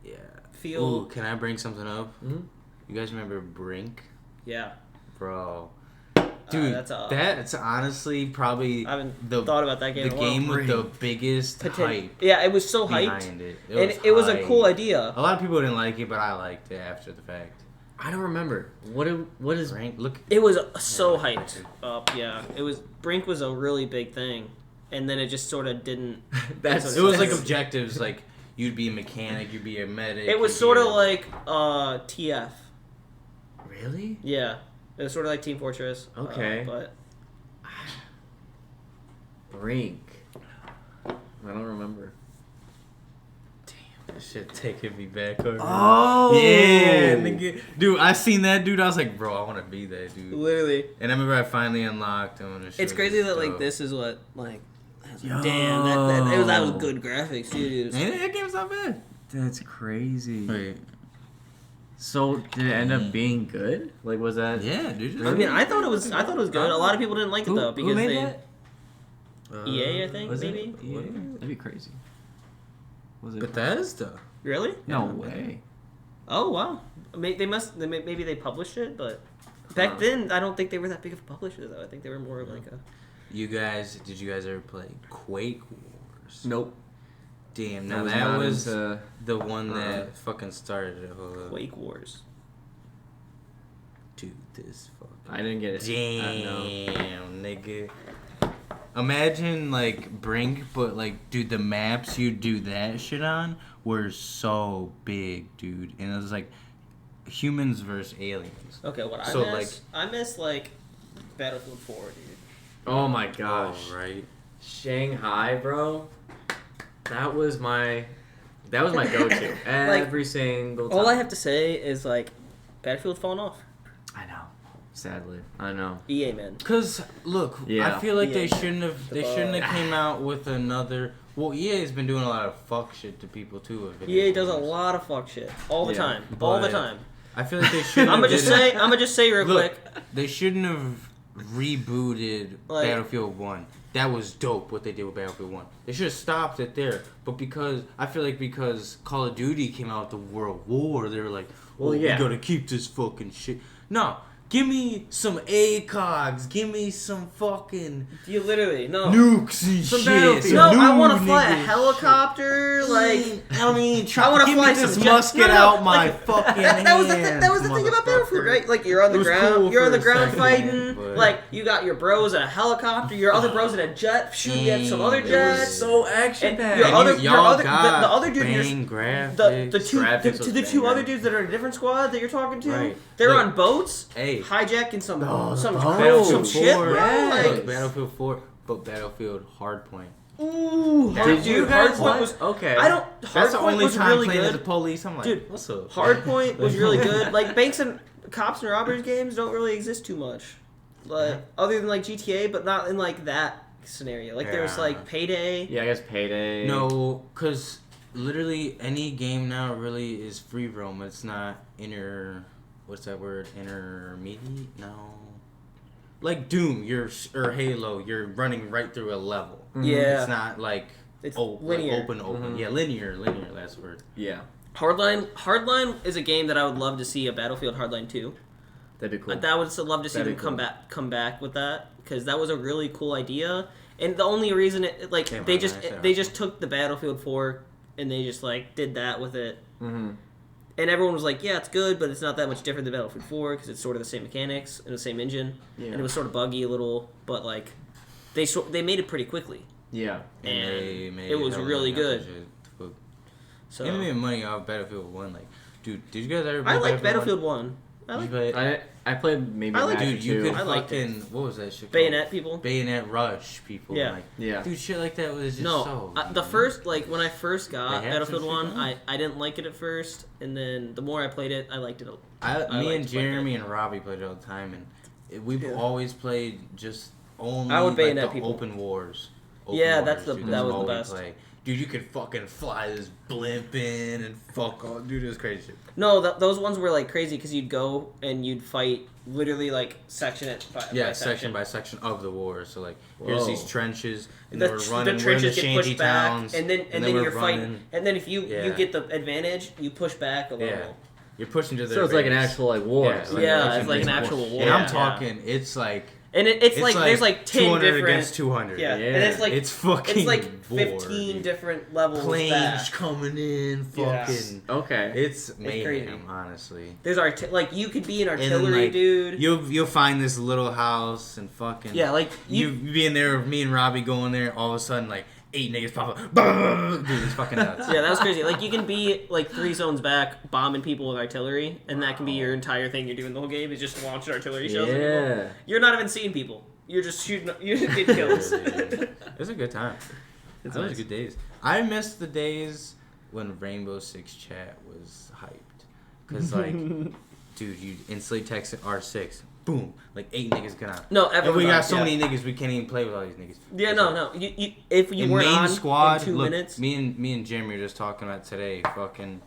Yeah. feel. Ooh, can I bring something up? Mm-hmm. You guys remember Brink, Yeah, bro? Dude, that's honestly probably I haven't the thought about that game. the in a while. game with the biggest hype Yeah, it was so hyped, behind it. and it was a hype. cool idea. A lot of people didn't like it, but I liked it after the fact. I don't remember. What is? Brink, look. It was so hyped up. Yeah, it was. Brink was a really big thing, and then it just sort of didn't. That's. It was like objectives, like you'd be a mechanic, you'd be a medic. It was you'd sort be of a- like TF. Really? Yeah, it was sort of like Team Fortress. Okay. But Brink. I don't remember. Shit, taking me back. Over. Oh yeah, nigga. Dude, I seen that dude. I was like, bro, I want to be that dude. Literally. And I remember I finally unlocked him. And It's crazy that like this is what like. Damn, that was good graphics, dude. That game's not bad. That's crazy. Wait. So did it end up being good? Like, was that? Yeah, dude. I mean, I thought it was good. A lot of people didn't like it though because who made they that? EA, I think, Was maybe. it? Yeah, that'd be crazy. Was it? Bethesda. Really? No way. Oh wow. Maybe they published it, but back then I don't think they were that big of a publisher though. I think they were more of like a. Did you guys ever play Quake Wars? Nope. Damn, now that was the one that fucking started it. Quake Wars. Dude, this fucking. I didn't get it. Damn, nigga. Imagine like Brink, but like, dude, the maps you do that shit on were so big, dude, and it was like humans versus aliens. Okay, what So, I miss like Battlefield 4, dude. Oh my gosh. Oh, right. Shanghai, bro. That was my go-to every single time. All I have to say is like Battlefield's fallen off. I know. Sadly, I know. EA, man. Cause look, Yeah. I feel like EA. they shouldn't have came out with another. Well, EA's been doing a lot of fuck shit to people too. With video EA does a games. lot of fuck shit all the Yeah, time, all the but- time. I feel like they shouldn't. I'm gonna just say real Look, quick. they shouldn't have rebooted Like- Battlefield 1. That was dope what they did with Battlefield 1. They should have stopped it there. But because Call of Duty came out with the World War, they were like, Well, yeah. we gotta keep this fucking shit. No, give me some ACOGs. Give me some fucking You literally no. nukes and Some shit. Battlefield. No, Some I want to new fly a nigga helicopter. shit. Like I mean, I wanna give fly me this some musket jet- no, out my like, fucking that was the hands, that was the thing about Battlefield, motherfucker. right? Like you're on the It was ground, cool you're on for the a ground second, fighting. but- Like you got your bros in a helicopter, your other bros in a jet shooting at some other It was jets. So action And packed. your And other- y'all your other- got the other dude you're- bang graphics. the two Graphics was the two banger. other dudes that are in a different squad that you're talking to, Right. they're Look, on boats, hey. hijacking some Oh, some the some boats. shit, bro. yes. Like, Battlefield 4, but Battlefield Hardpoint. ooh, Did you guys Hardpoint like- was okay? I don't. That's the Hardpoint only was time really playing as good. the police. I'm like, Dude, what's up? Hardpoint was really good. Like banks and cops and robbers games don't really exist too much, like other than like GTA, but not in like that scenario. Like there's Yeah. like Payday. Yeah, I guess Payday. No, because literally any game now really is free roam. It's not what's that word? Intermediate? No. Like Doom, or Halo, you're running right through a level. Yeah. It's not like It's linear. linear. Open. Yeah, linear, last word. Yeah, Hardline is a game that I would love to see a Battlefield Hardline 2. that'd be cool. I would love to see That'd them be cool. come back with that because that was a really cool idea. And the only reason they just took the Battlefield 4 and they just like did that with it. Mm-hmm. And everyone was like, yeah, it's good, but it's not that much different than Battlefield 4 because it's sort of the same mechanics and the same engine. Yeah. And it was sort of buggy a little, but like they made it pretty quickly. Yeah. And they made it was hell really of a good. shit. So They made money off Battlefield 1. Like, dude, did you guys ever play I liked Battlefield 1? 1. I You like play- I played maybe. I like- Match Dude, you 2. could I liked it. fucking what was that shit called? Bayonet people. Bayonet Rush people. Yeah. Like, Yeah. dude, shit like that was just No, so. the first when I first They got had Battlefield some shit 1, going. I didn't like it at first, and then the more I played it, I liked it. Me liked and playing Jeremy and Robbie played it all the time, and we've Yeah. always played just only I would like, bayonet the people. open wars. Yeah, that's dude, that was all the we best. play. Dude, you could fucking fly this blimp in and fuck all. Dude, it was crazy shit. No, those ones were like crazy because you'd go and you'd fight literally like section it by Section by section of the war. So like, here's Whoa. these trenches, and The, then we're running. the trenches we're in get the pushed shanty back, towns, and then we're you're fighting. running. And then if you Yeah. get the advantage, you push back a level. Yeah. You're pushing to the. So it's like an advantage. actual like war. Yeah, Like, Yeah, it's like an actual war. And I'm Yeah. talking, it's like. And it's like there's like 10 200 different. against 200. Yeah, Yeah. and it's like It's fucking it's like war, 15 dude. different levels Planes back. coming in, Yeah. fucking. Okay. It's crazy. mayhem, honestly. There's like you could be an And then, artillery like, dude. You'll find this little house and fucking. Yeah, like You be in there with me and Robbie going there, all of a sudden like 8 niggas pop up. Dude, it's fucking nuts. Yeah, that was crazy. Like you can be like 3 zones back, bombing people with artillery, and that can be your entire thing you're doing the whole game is just launching artillery shells. At people. Yeah. You're not even seeing people. You're just shooting. You just get kills. It was a good time. It's Those were nice. good days. I miss the days when Rainbow Six chat was hyped, cause like, dude, you instantly text R6, boom, like 8 niggas get on. No, and we got so many niggas, we can't even play with all these niggas. Yeah, no. You if you weren't main on squad, in 2 look, minutes. Me and Jeremy were just talking about today. Fucking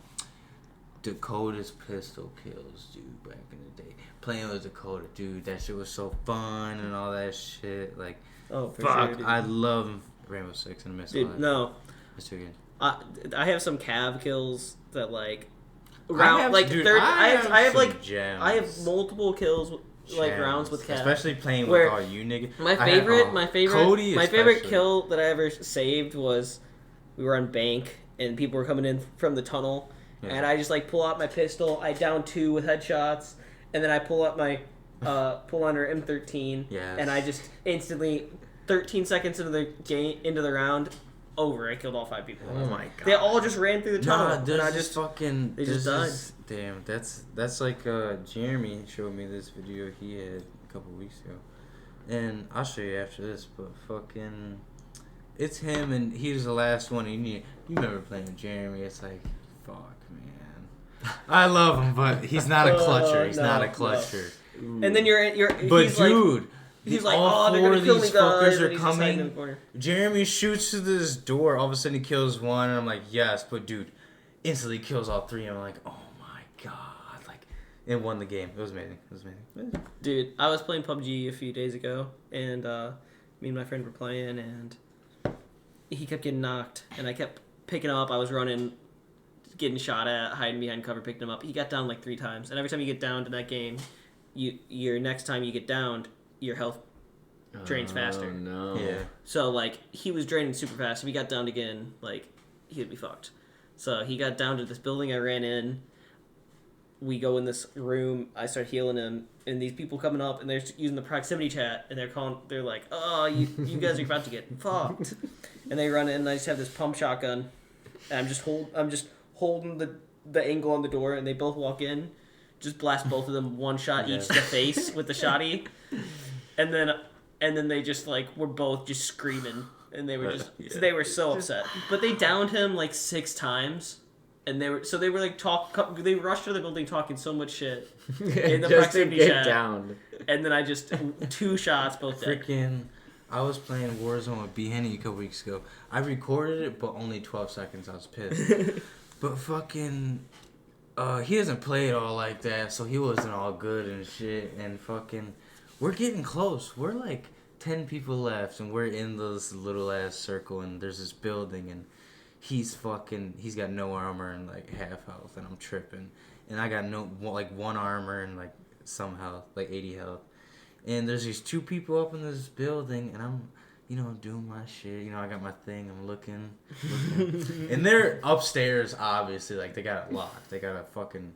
Dakota's pistol kills, dude. Back in the day, playing with Dakota, dude, that shit was so fun and all that shit. Like, oh, for fuck, sure, dude. I love Rainbow Six and miss Dude, no. It's too good. I have some cav kills that like I have multiple kills like rounds with cav. Especially playing with all you niggas. My favorite kill that I ever saved was we were on bank and people were coming in from the tunnel, and I just like pull out my pistol, I down 2 with headshots, and then I pull out my pull under M13, and I just instantly 13 seconds into the round. Over, I killed all 5 people. Oh my god! They all just ran through the tunnel. And I just fucking. They just died. Damn, that's like Jeremy showed me this video he had a couple weeks ago, and I'll show you after this. But fucking, it's him, and he was the last one. And you remember playing with Jeremy? It's like, fuck, man. I love him, but he's not a clutcher. He's not a clutcher. No. And then you're. But he's dude. Like, he's like, all they're 4 gonna of kill these me, fuckers guys, are coming. Jeremy shoots through this door. All of a sudden, he kills one, and I'm like, yes, but dude, instantly kills all 3. And I'm like, oh my god, like, and won the game. It was amazing. Dude, I was playing PUBG a few days ago, and me and my friend were playing, and he kept getting knocked, and I kept picking him up. I was running, getting shot at, hiding behind cover, picking him up. He got down like 3 times, and every time you get down to that game, your next time you get downed, your health drains faster. Oh no. Yeah. So like he was draining super fast. If he got downed again, like he would be fucked. So he got down to this building I ran in. We go in this room. I start healing him, and these people coming up, and they're using the proximity chat, and they're like, "Oh, you guys are about to get fucked," and they run in. And I just have this pump shotgun, and I'm just holding the angle on the door, and they both walk in. Just blast both of them 1 shot each to the face with the shotty, and then they just like were both just screaming, and they were just they were so upset. But they downed him like 6 times, and they were like they rushed to the building talking so much shit in the proximity chat. Downed. And then I just 2 shots both dead. Freaking, I was playing Warzone with B Henny a couple weeks ago. I recorded it, but only 12 seconds. I was pissed. But fucking. He doesn't play it all like that, so he wasn't all good and shit. And fucking, we're getting close. We're like 10 people left, and we're in this little ass circle, and there's this building, and he's got no armor and like half health, and I'm tripping. And I got like 1 armor and like some health, like 80 health. And there's these 2 people up in this building, and I'm, doing my shit. I got my thing. I'm looking. And they're upstairs, obviously. Like, they got it locked. They got a fucking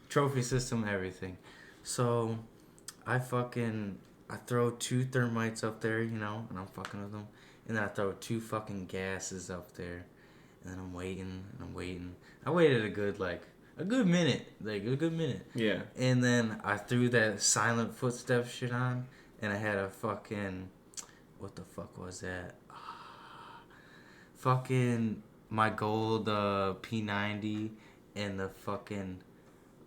trophy system and everything. So, I throw 2 thermites up there, and I'm fucking with them. And then I throw 2 fucking gases up there. And then I'm waiting. I waited a good minute. Yeah. And then I threw that silent footstep shit on. And I had a fucking... What the fuck was that? Fucking my gold P90 and the fucking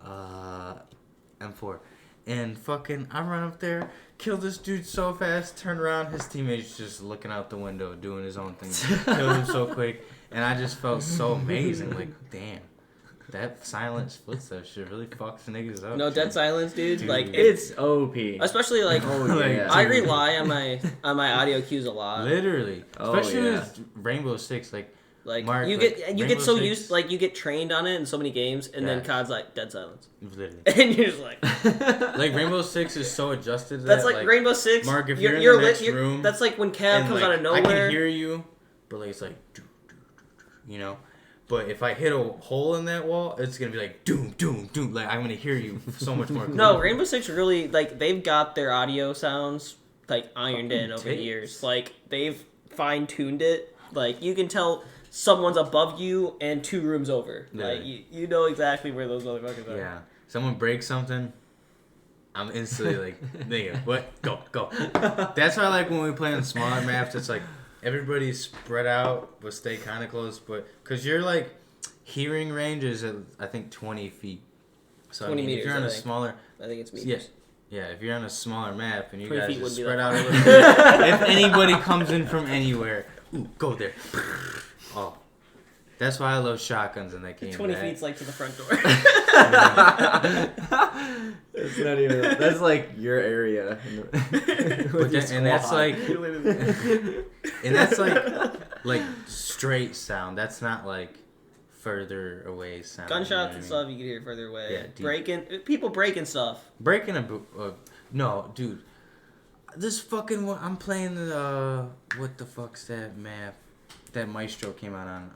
M4. And fucking I run up there, kill this dude so fast, turn around, his teammate's just looking out the window, doing his own thing. Killed him so quick. And I just felt so amazing. Like, damn. That silence footsteps shit really fucks niggas up. No, dead silence, dude. Like it's OP. Especially like, I rely on my audio cues a lot. Literally, especially with Rainbow Six, like Mark, you get so used, like you get trained on it in so many games, and then COD's like dead silence. Literally, and you're just like, like Rainbow Six is so adjusted. That's like Rainbow Six. Mark, if you're in the next room, that's like when Cav comes out of nowhere. I can hear you, but like it's like, But if I hit a hole in that wall, it's gonna be like doom, doom, doom. Like I'm gonna hear you so much more clearly. No, Rainbow Six really like they've got their audio sounds like ironed in over the years. Like they've fine-tuned it. Like you can tell someone's above you and 2 rooms over. Yeah. Like you know exactly where those motherfuckers are. Yeah. Someone breaks something, I'm instantly like, nigga, what? Go. That's why I like when we play on smaller maps. It's like everybody's spread out, but stay kind of close. But because you're like, hearing range is I think 20 feet. So 20 meters, if you're on I a think. smaller, I think it's meters. yeah, if you're on a smaller map and you 20 guys feet just wouldn't be spread that out a little bit, if anybody comes in from anywhere, ooh, go there. Oh, that's why I love shotguns in that game. 20 feet's like to the front door. It's not even. That's like your area. And that's like, and that's like straight sound. That's not like further away sound. Gunshots and stuff you can hear further away. Yeah, deep. Breaking, people breaking stuff. Breaking no, dude. This fucking one. I'm playing the what the fuck's that map? That Maestro came out on.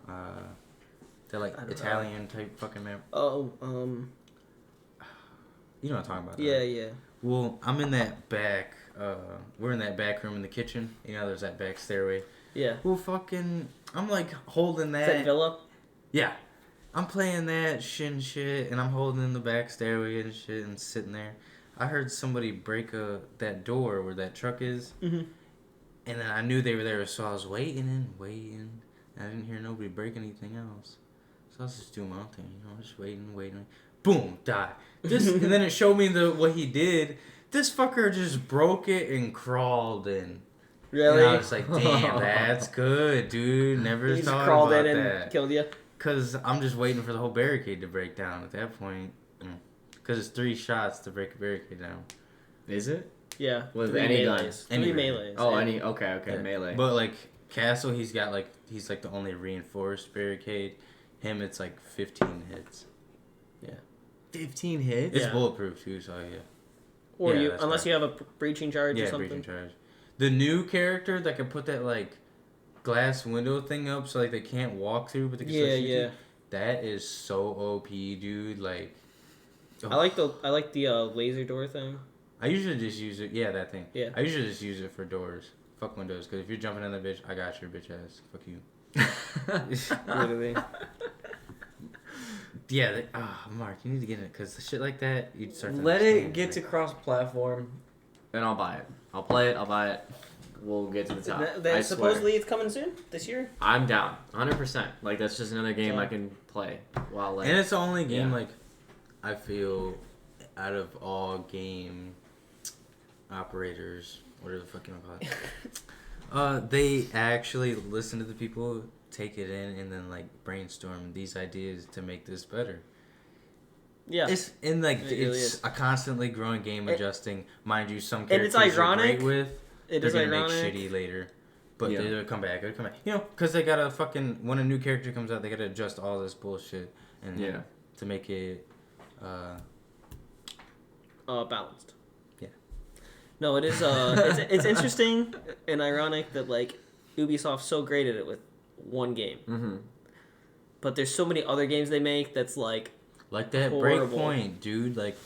That like Italian type fucking map. Oh, You know what I'm talking about? yeah, right? yeah. Well, I'm in that back. We're in that back room in the kitchen. You know, there's that back stairway. Yeah. Well, fucking, I'm like holding that. Is that Villa? Yeah, I'm playing that shit, and I'm holding in the back stairway and shit, and sitting there. I heard somebody break that door where that truck is, Mm-hmm. and then I knew they were there, so I was waiting, and I didn't hear nobody break anything else. So I was just doing my own thing, just waiting. Boom, die. And then it showed me what he did. This fucker just broke it and crawled in. Really? And I was like, damn, that's good, dude. Never He just thought crawled about in and that. killed you. Because I'm just waiting for the whole barricade to break down at that point. Because it's 3 shots to break a barricade down. Is it? Yeah. With 3 any gun? melees. Any 3 gun. melees. Oh, yeah. okay, Yeah. melee. But like Castle, he's like the only reinforced barricade. Him, it's like 15 hits. 15 hits? It's Yeah. bulletproof too, so yeah. Or Yeah, you, that's unless right. you have a breaching charge or Yeah, something. breaching charge. The new character that can put that like glass window thing up so like they can't walk through, but they can still shoot you, that is so OP, dude. Like, I like the laser door thing. I usually just use it. Yeah, that thing. Yeah. I usually just use it for doors. Fuck windows, because if you're jumping in the bitch, I got your bitch ass. Fuck you. Literally. Yeah. Mark, you need to get it, because shit like that, you'd start to Let it understand, get to like, cross-platform, and I'll buy it. I'll play it, I'll buy it. We'll get to the top. I Supposedly swear. it's coming soon this year. I'm down. 100%. Like, that's just another game Yeah. I can play while, like... And it's the only game, Yeah. like, I feel, out of all game operators, whatever the fuck you want to call it, they actually listen to the people, take it in, and then, like, brainstorm these ideas to make this better. Yeah. It's and like It really it's is. a constantly growing game, adjusting. Mind you, some And it's characters you're ironic. great with, It they're is gonna ironic. make shitty later, but Yeah. they'll come back. They'll come back. You know, because they gotta fucking when a new character comes out, they gotta adjust all this bullshit and Yeah. to make it. Balanced. Yeah. No, it is. It's interesting and ironic that like Ubisoft's so great at it with one game, Mm-hmm. but there's so many other games they make that's like that horrible. Breakpoint, dude. Like,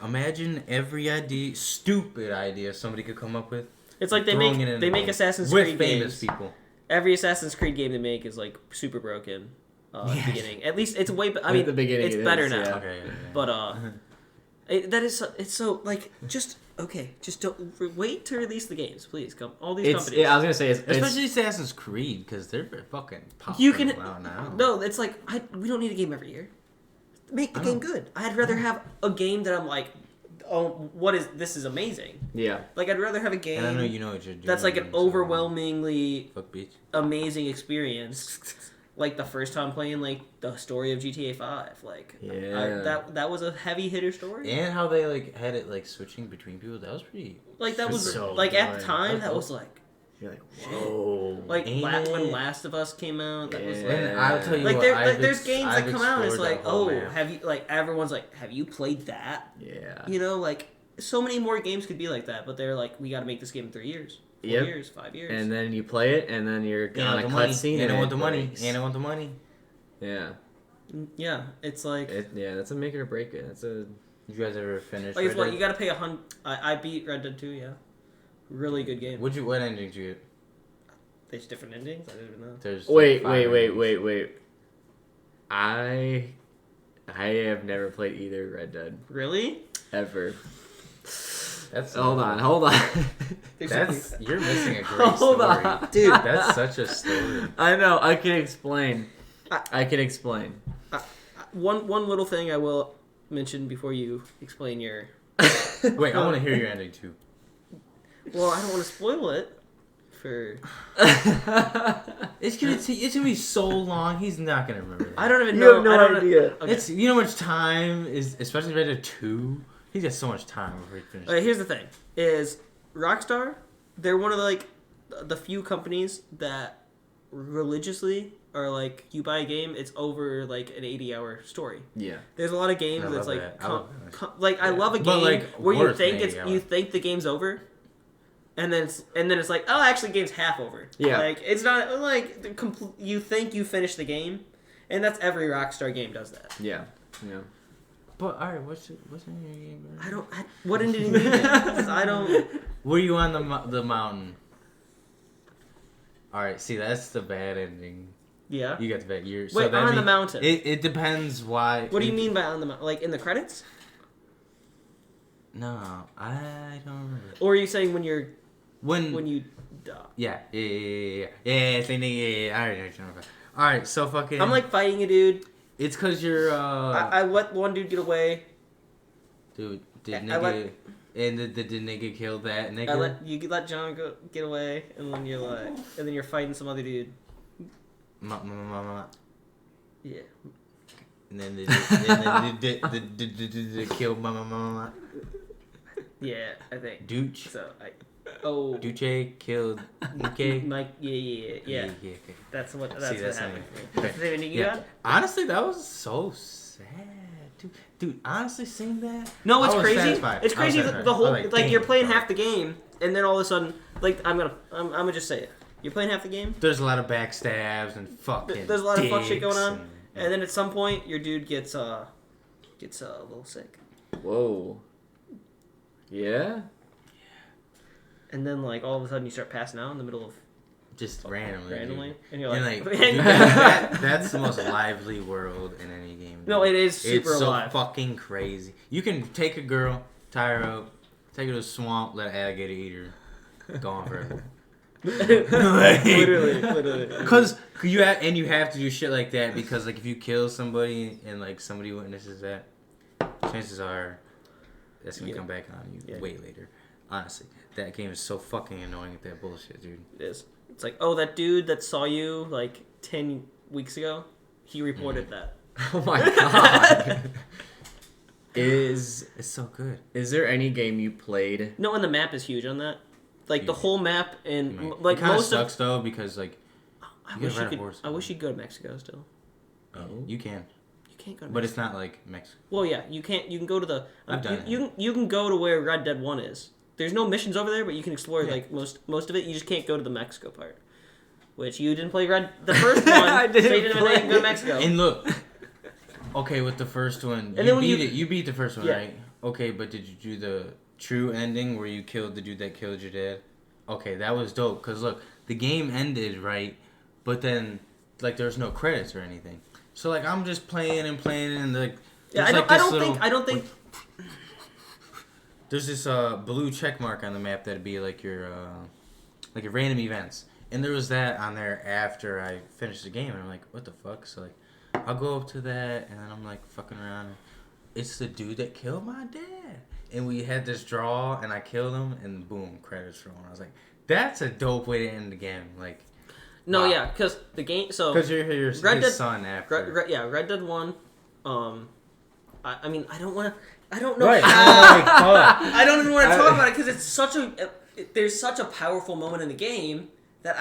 imagine every stupid idea somebody could come up with. it's like they throwing it in make the game. Assassin's with Creed famous games. people. Every Assassin's Creed game they make is like super broken. At the beginning, at least it's way. I At mean, the beginning it's it better is, now. yeah. Okay. Yeah. But it's so like just don't wait to release the games, please. Come all these companies. Yeah, I was gonna say it's Especially Assassin's Creed, because they're fucking popping You can out now. no, it's like we don't need a game every year. Make the game good. I'd rather have a game that I'm like, oh, this is amazing. yeah. Like I'd rather have a game And I know you know what you're doing. that's like an so- overwhelmingly Fuck bitch. amazing experience. Like the first time playing like the story of GTA 5, like Yeah. that was a heavy hitter story. And how they like had it like switching between people, that was pretty. Like that was So like at the good. time that was like You're like, whoa. like Ain't when it? Last of Us came out. That was Yeah. like And I'll tell you like what, there's games that I've come out and it's explored like, that whole oh, map. have you like everyone's like, have you played that? Yeah. You know, like so many more games could be like that, but they're like, we got to make this game in 3 years, 4 Yep. years, 5 years. And then you play it, and then you're on a cutscene. And I want it the money. breaks. And I want the money. Yeah. yeah, it's like Yeah, that's a make it or break it. That's a... Did you guys ever finish? like it's Red what Dead? you got to pay $100. I beat Red Dead 2. Yeah, really good game. What ending did you get? There's different endings. I didn't even know. There's Wait. 5 endings. I have never played either Red Dead Really? ever. That's Hold on. That's you're missing a great Hold story, on. Dude. That's such a story. I know. I can explain. One little thing I will mention before you explain your. Wait, I want to hear your ending too. Well, I don't want to spoil it for. It's gonna be so long. He's not gonna remember that. I don't even You know. have no I don't idea. Okay. It's you know how much time is, especially Red Dead 2. He's got so much time before he finishes. Okay, here's the thing: is Rockstar? They're one of the few companies that religiously are like, you buy a game, it's over like an 80-hour story. Yeah. There's a lot of games I that's love like, that. I love a But, game like, where you worth think maybe, you think the game's over, and then it's like, oh, actually, game's half over. Yeah. Like it's not like you think you finished the game, and that's every Rockstar game does that. Yeah. Yeah. But alright, what's in your game? Bro? What ended you mean? Because I don't. Were you on the mountain? Alright, see that's the bad ending. Yeah. You got the bad. Wait, on the mountain. It depends why. What do you mean by on the mountain? Like in the credits? No, I don't remember. Or are you saying when you die? Yeah. Alright, so fucking. I'm like fighting a dude. It's cause you're. I let one dude get away. Dude, did I nigga let- and the nigga kill that nigga? You let John get away, and then you're fighting some other dude. Yeah. And then they kill mama. Yeah, I think. Dooch. So Duce killed Duque. Mike. Yeah. Okay. That's what See, happened. something. That's the ending you got? Honestly, that was so sad, dude. Honestly, seeing that. No, it's I was crazy. satisfied. It's I was crazy satisfied. the whole I was like you're damn, playing bro. half the game, and then all of a sudden, like I'm gonna just say it. You're playing half the game. There's a lot of backstabs and fucking. There's a lot of fuck shit dicks going on, and then at some point your dude gets a little sick, Whoa. Yeah. and then like all of a sudden you start passing out in the middle of just randomly, dude. and you're And like, dude, that's the most lively world in any game. Dude. no, it is super it's so alive. fucking crazy. You can take a girl, tie her up, take her to a swamp, let an alligator eat her, go on forever. literally. Because you have to do shit like that because like if you kill somebody and like somebody witnesses that, chances are that's gonna come back on you way later. Honestly, that game is so fucking annoying with that bullshit, dude. It is. It's like, oh, that dude that saw you like 10 weeks ago, he reported that. Oh my god. It's so good. Is there any game you played? No, and the map is huge on that. Like the whole map and Like like it kind of most sucks though because like I you wish gotta you ride a could. horse. I wish you could go to Mexico still. You can, You can't go to Mexico. but it's not like Mexico. Well, yeah, you can't. You can go to the. I've done it. You can go to where Red Dead 1 is. There's no missions over there, but you can explore like most of it. You just can't go to the Mexico part, which you didn't play the first one. I didn't so you didn't play even go to Mexico. And look, okay, with the first one, And then you when beat you- it. You beat the first one, Yeah. right? Okay, but did you do the true ending where you killed the dude that killed your dad? Okay, that was dope. Cause look, the game ended right, but then there's no credits or anything. So like I'm just playing and like yeah, there's, I don't think. There's this blue check mark on the map that'd be like your random events, and there was that on there after I finished the game, and I'm like, what the fuck? So like, I'll go up to that, and then I'm like fucking around. And it's the dude that killed my dad, and we had this draw, and I killed him, and boom, credits roll. And I was like, that's a dope way to end the game. Like, No, wow. yeah, because the game. So because you're his Red Dead- son after. Red Dead 1. I mean, I don't want to. I don't know. Right. I don't even want to talk about it because it's such there's such a powerful moment in the game that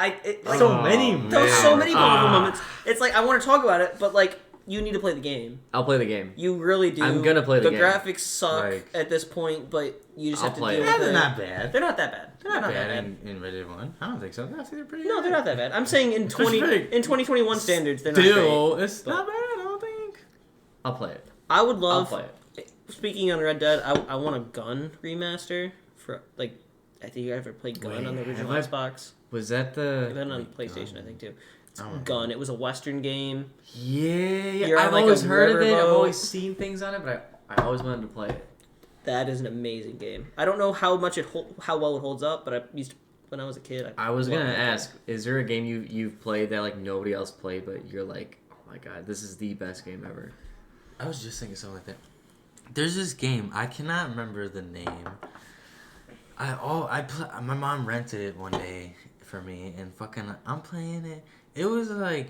So many, There's so many powerful Ah. moments. It's like I want to talk about it, but like you need to play the game. I'll play the game. You really do. I'm gonna play the game. graphics suck Like- at this point, but you just I'll have to play deal it. with They're it. not bad. They're not that bad. They're not bad in Red Dead 1. I don't think so. I think they're pretty No, good. they're not that bad. I'm saying in 2021 standards, they're not Still, great. it's not bad, I don't think. I'll play it. I would I'll love. play it. Speaking on Red Dead, I want a gun remaster for like. I think you ever played Gun Wait, on the original have I- Xbox. Was that the? Even on PlayStation, I think too. It's I don't know. Gun. It was a Western game. Yeah. You're on, I've like, always a heard of it. I've riverboat. always seen things on it, but I always wanted to play it. That is an amazing game. I don't know how much how well it holds up, but I used to, when I was a kid. I was loved gonna that game. ask: is there a game you've played that like nobody else played, but you're like, oh my god, this is the best game ever. I was just thinking something like that. There's this game, I cannot remember the name. My mom rented it one day for me, and fucking I'm playing it. It was like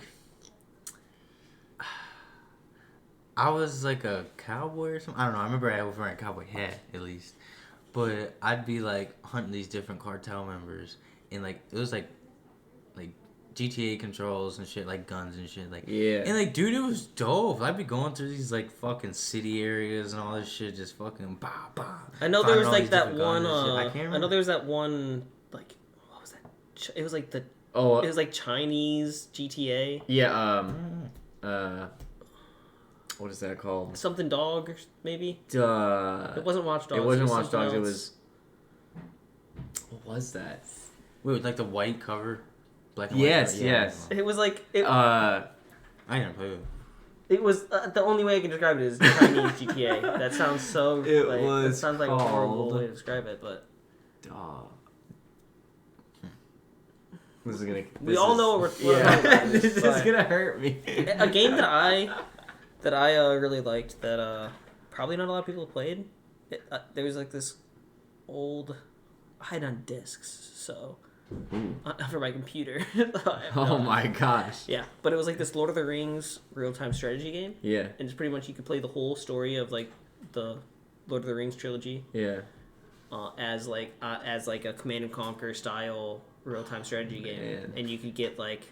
I was like a cowboy or something. I don't know. I remember I was wearing a cowboy hat at least, but I'd be like hunting these different cartel members, and like it was like GTA controls and shit, like guns and shit, like Yeah. And like, dude, it was dope. I'd be going through these like fucking city areas and all this shit, just fucking bah bah. I know there was like that one. I can't remember. I know there was that one. Like, what was that? It was like the. Oh. It was like Chinese GTA. Yeah. What is that called? Something Dog, maybe. It wasn't Watch Dogs. It wasn't Watch Dogs. Else. It was. What was that? Wait, with like the white cover, black and white. Yes, cover? yes. It was like. It, I didn't play it. It was the only way I can describe it is Chinese GTA. That sounds so. That sounds like a horrible way to describe it, but. This is gonna. We all know what we're. Yeah, this is gonna hurt me. A game that I really liked that probably not a lot of people played. There was like this old. I had on discs, so. For my computer. Oh my gosh. Yeah, but it was like this Lord of the Rings real-time strategy game. Yeah. And it's pretty much you could play the whole story of like the Lord of the Rings trilogy. Yeah. As like a Command and Conquer style real-time strategy game. Man. And you could get like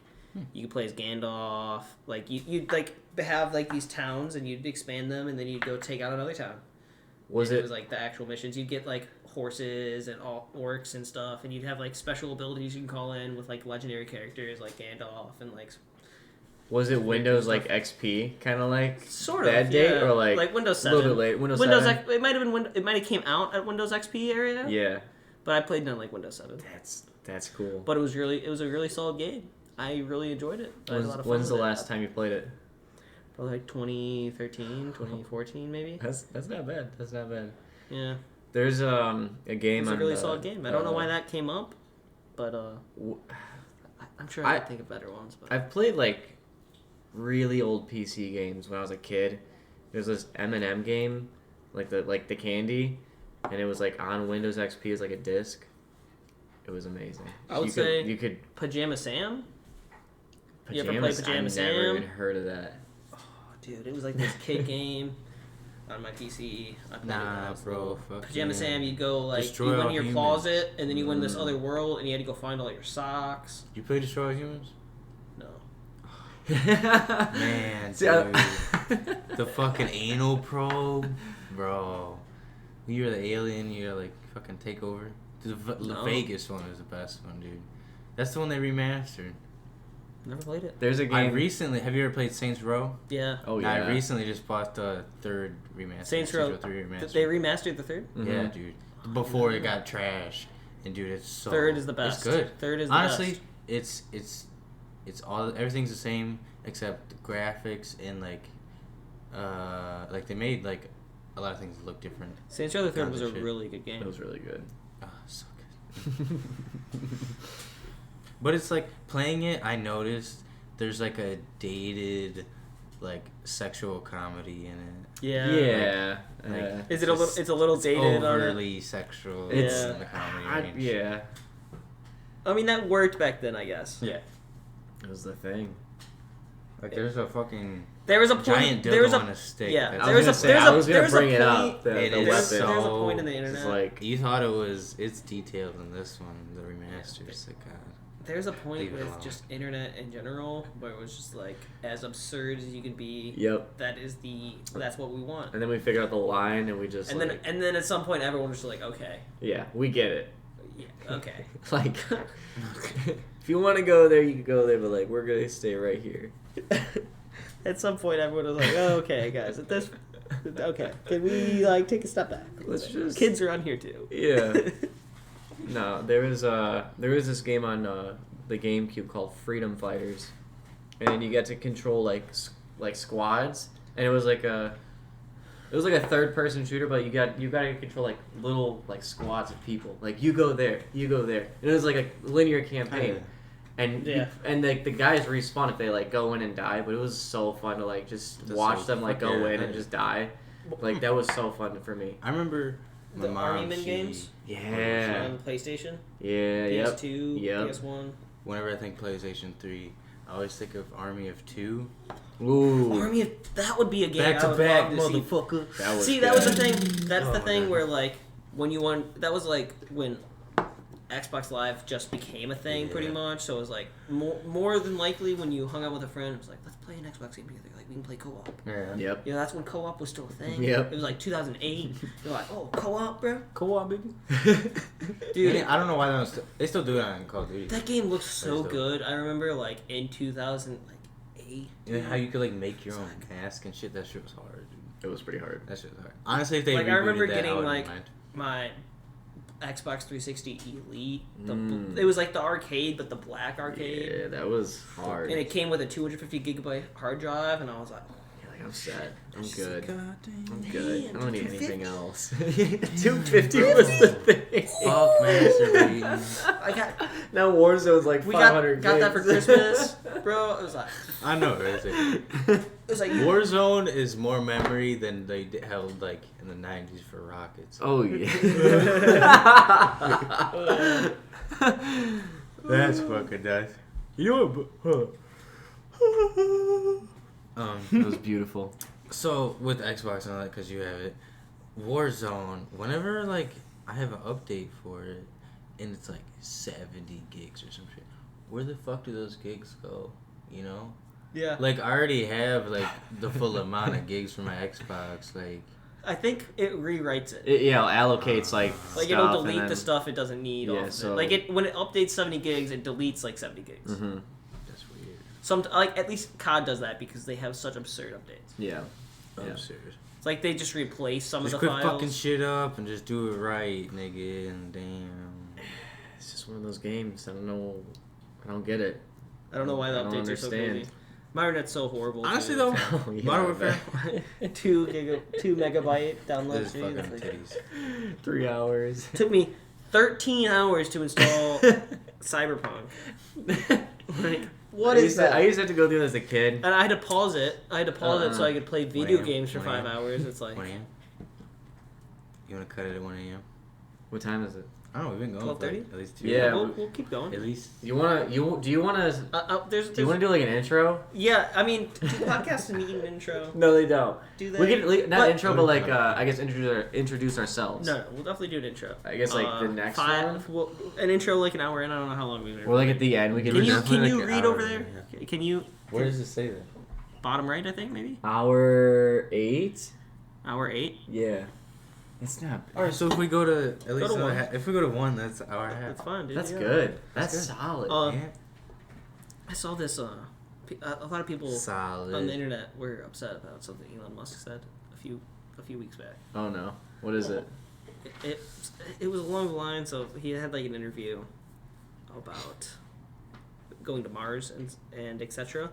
you could play as Gandalf. Like you'd like have like these towns and you'd expand them and then you'd go take out another town. It was like the actual missions. You'd get like horses and all orcs and stuff, and you'd have like special abilities you can call in with like legendary characters like Gandalf and like. Was it Windows like XP kind of like sort of that date or like Windows 7? A little bit late. Windows 7. It might have been it might have came out at Windows XP area. Yeah. But I played it on like Windows 7. That's cool. But it was a really solid game. I really enjoyed it. I had a lot of fun When's the with last time you played it? Probably like 2013, 2014 maybe. That's not bad. That's not bad. Yeah. There's a game. It's a really solid game. I don't know why that came up, but I'm sure I could think of better ones. But I've played like really old PC games when I was a kid. There's this M&M game, like the candy, and it was like on Windows XP as like a disc. It was amazing. I would say you could Pajama Sam. You ever Pajamas. play Pajama I've Sam? never even heard of that. Oh, dude, it was like this kid game on my PC. Nah, bro. Pajama Sam, you go like you went in your closet, and then you went in this other world, and you had to go find all your socks. You play Destroy All Humans? No. Man, dude. The fucking anal probe, bro. You're the alien. You're like fucking take over. The Vegas one is the best one, dude. That's the one they remastered. Never played it. There's a game. Have you ever played Saints Row? Yeah. Oh yeah. I recently just bought the third remaster. Saints Row 3 remastered. They remastered the third? Mm-hmm. Yeah, dude. Before it got trashed. And dude, it's so Third is the best. It's good. Third is the Honestly, best. it's all everything's the same except the graphics and like they made like a lot of things look different. Saints Row the third was a really good game. It was really good. Oh, so good. But it's like playing it, I noticed there's like a dated like sexual comedy in it. Yeah. Yeah. Like, Is it a little? It's a little dated. overly sexual. It's in the comedy range. yeah. I mean, that worked back then, I guess. Yeah. It was the thing. Like there's a fucking There was a point. giant There was dildo a on a stick. yeah. that's- I was gonna bring it up. It The is weapon. so- There's a point in the internet. It's like You thought it's detailed in this one, the remaster. It's like, God. There's a point Leave it with alone. just internet in general where it was just like as absurd as you could be. Yep. That's what we want. And then we figured out the line, and we just And then at some point everyone was just like, okay, yeah, we get it. yeah, okay. Like, if you want to go there, you can go there, but like, we're gonna stay right here. At some point everyone was like, oh, okay, guys, at this, okay, can we like take a step back? Let's just Kids are on here too. Yeah. No, there was this game on the GameCube called Freedom Fighters, and you get to control like squads, and it was like a third person shooter, but you got to control like little like squads of people. Like you go there, and it was like a linear campaign. And Yeah. and like the guys respawn if they like go in and die, but it was so fun to like just watch them like go in and just die. Like that was so fun for me. I remember my The mom, Army Men games? Yeah. On the PlayStation, Yeah. Yep. PS2, Yep. PS1. Whenever I think PlayStation 3, I always think of Army of Two. Ooh. Army of, that would be a game Back I to would back, love to see. motherfucker. That was See, good. that was the thing. That's Oh the my thing God. where like when you want. That was like when Xbox Live just became a thing, pretty Yeah. much. So it was like more than likely when you hung out with a friend, it was like, let's play an Xbox game together. Like we can play co-op. Yeah. Yep. You know, that's when co-op was still a thing. Yep. It was like 2008. You're like, oh, co-op, bro. Co-op, baby. Dude, I don't know why they still do it on Call of Duty. that game looks so There's good. I remember like in 2008. You know how you could like make your own mask and shit? That shit was hard, dude. It was pretty hard. That shit was hard. Honestly, if they Like, I rebooted remember that, getting, I wouldn't like, mind. My Xbox 360 Elite. Mm. It was like the arcade, but the black arcade. Yeah, that was hard. And it came with a 250 gigabyte hard drive, and I was like, Yeah, like, I'm set. I'm good. Goddamn. I'm good. I Damn, don't need 250? anything else. 250 was the thing. Fuck, masturbating. I got. Now Warzone's like We 500 got that for gigs. Christmas, bro. It was like, I know, right? it was like Warzone is more memory than they held like in the 90s for rockets. Oh yeah. That's fucking nuts. You know what? It was beautiful. So with Xbox and all that, because you have it, Warzone. Whenever like I have an update for it, and it's like 70 gigs or some shit, where the fuck do those gigs go? You know, yeah. like I already have like the full amount of gigs for my Xbox. Like I think it rewrites it. It allocates like Like stuff it'll and delete then- the stuff it doesn't need. Yeah, off of so- it. Like when it updates 70 gigs, it deletes like 70 gigs. Mm-hmm. that's weird. Some like at least COD does that because they have such absurd updates. Yeah. I'm Yeah. serious. It's like they just replace some Just of the quit files. fucking shit up and just do it right, nigga. And damn. It's just one of those games. I don't know. I don't get it. I don't know why the I don't updates are so crazy. understand. My internet's so horrible. Honestly too. though, Oh, yeah, Modern I Warfare. bet. 2 megabyte download There's speed. fucking It's like- titties. 3 hours. took me 13 hours to install Cyberpunk. Like, what is that? I used to have to go through that as a kid. And I had to pause it. I had to pause it so I could play video 1 a.m., games for 1 5 a.m. hours. It's like 1 a.m. You wanna cut it at 1 a.m.? What time is it? I don't know. We've been going for 12:30? like, at least 2. Yeah. we'll keep going. At least. Do you wanna do you wanna There's do you wanna do like an intro? yeah, I mean, do podcasts need an intro? No, they don't. Do they? We can not But- intro, but like I guess introduce ourselves. No, we'll definitely do an intro. I guess like the next one, Well, an intro like an hour in. I don't know how long we've been. or like at the end, we can. Can you definitely, like, read hour- over there? Can you Where does it say that? bottom right? I think maybe Hour 8. hour 8. Yeah. It's not. All right, so if we go to at least to 1. if we go to 1, that's hour and a half. That's fine, dude. That's yeah. good. That's That's good. solid. Yeah. I saw this. A lot of people Solid. on the internet were upset about something Elon Musk said a few weeks back. Oh no. What is it? It was along the lines of he had like an interview about going to Mars and etc.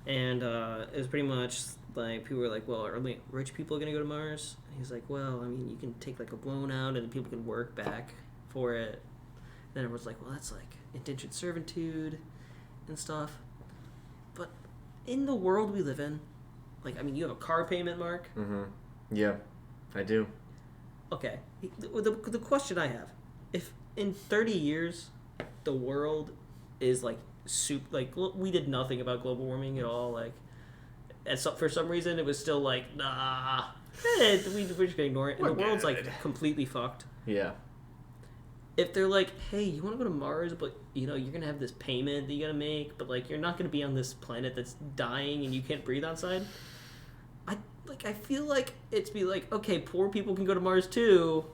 And it was pretty much like people were like, well, are only rich people gonna go to Mars? And he's like, well, I mean, you can take like a loan out and people can work back for it. Then everyone's like, well, that's like indentured servitude and stuff. But in the world we live in, like, I mean, you have a car payment, Mark. Mm-hmm. Yeah, I do. Okay. The question I have, if in 30 years the world is like we did nothing about global warming at all, like for some reason it was still like nah, we're just gonna ignore it, and the world's like completely fucked. Yeah. If they're like, hey, you want to go to Mars, but you know you're gonna have this payment that you gotta make, but like you're not gonna be on this planet that's dying and you can't breathe outside. I feel like it's be like, okay, poor people can go to Mars too.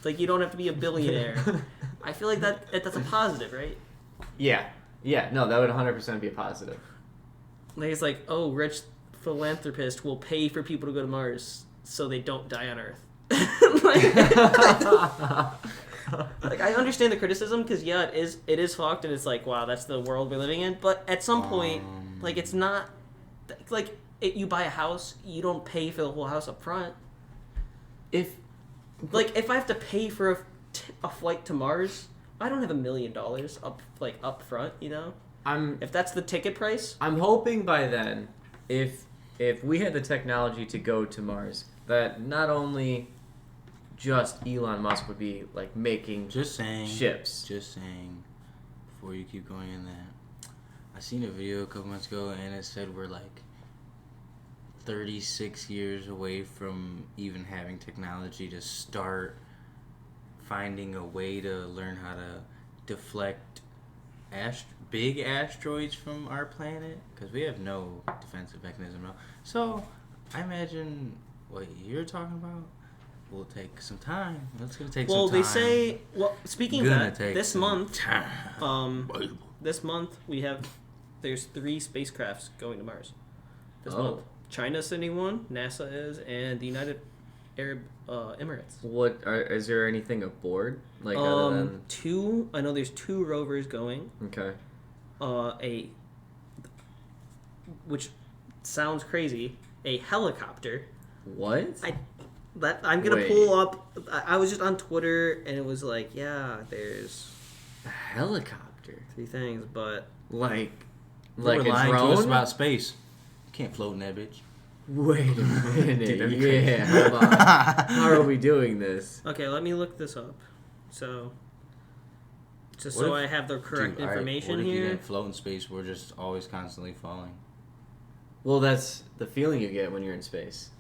Like you don't have to be a billionaire. I feel like that's a positive, right? Yeah. Yeah. No, that would 100% be a positive. Like it's like, oh, rich philanthropist will pay for people to go to Mars so they don't die on Earth. Like I understand the criticism because yeah, it is fucked and it's like wow, that's the world we're living in. But at some point, like it's not like you buy a house, you don't pay for the whole house up front. If Like if I have to pay for a flight to Mars, I don't have $1 million up front, you know. I'm If that's the ticket price, hoping by then, if we had the technology to go to Mars, that not only just Elon Musk would be like making Just saying. ships. Just saying. Before you keep going in that, I seen a video a couple months ago, and it said we're like 36 years away from even having technology to start finding a way to learn how to deflect big asteroids from our planet, because we have no defensive mechanism now. So I imagine what you're talking about will take some time. It's gonna take some time. well, they say. Well, speaking of Gonna that, take this some month, time. this month there's 3 spacecrafts going to Mars. This Oh. month, China's sending one, NASA is, and the United Arab Emirates. Is there anything aboard? Like other than 2. I know there's 2 rovers going. okay. Which sounds crazy. A helicopter. What? I'm gonna Wait. pull up. I was just on Twitter and it was like, yeah, there's A helicopter? 3 things, but Like You're a lying to us drone? about space. You can't float in that bitch. Wait a minute. Dude, that'd be crazy. Yeah, hold on. How are we doing this? okay, let me look this up. So, just What so if- I have the correct Dude, alright, information what if you here. didn't float in space? We're just always constantly falling. Well, that's the feeling you get when you're in space.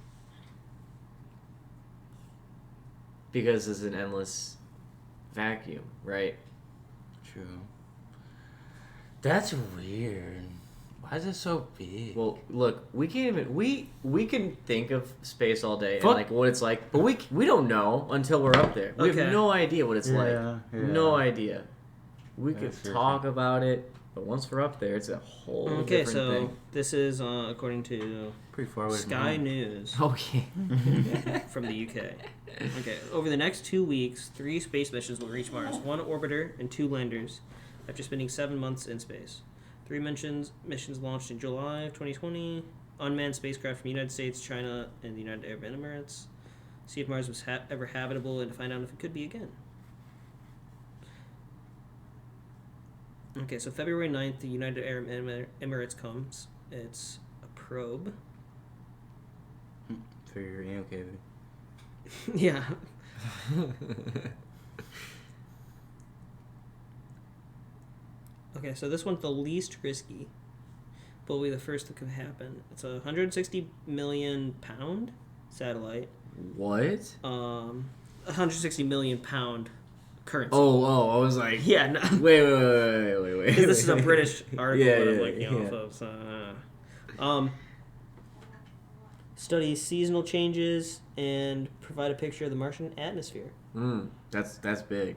Because it's an endless vacuum, right? True. That's weird. Why is it so big? Well, look, we can't even we can think of space all day and Fuck. like what it's like, but we don't know until we're up there. We Okay. have no idea what it's like. Yeah. No idea. We That's could true. talk about it, but once we're up there, it's a whole Okay, different so thing. this is according to Pretty far away from Sky home. News Okay. from the UK. Okay, over the next 2 weeks, 3 space missions will reach Mars: 1 orbiter and 2 landers. After spending 7 months in space, 3 missions launched in July of 2020. Unmanned spacecraft from the United States, China, and the United Arab Emirates. See if Mars was ever habitable and to find out if it could be again. Okay, so February 9th, the United Arab Emirates comes. It's a probe. For your anal cavity. Yeah. Okay, so this one's the least risky, but will be the first that could happen. It's a 160 million pound satellite. What? 160 million pound currency. Oh, I was like, Yeah, no. wait. Because this is a British article Yeah, that I'm yeah, looking yeah. off of. Studies seasonal changes and provide a picture of the Martian atmosphere. That's big.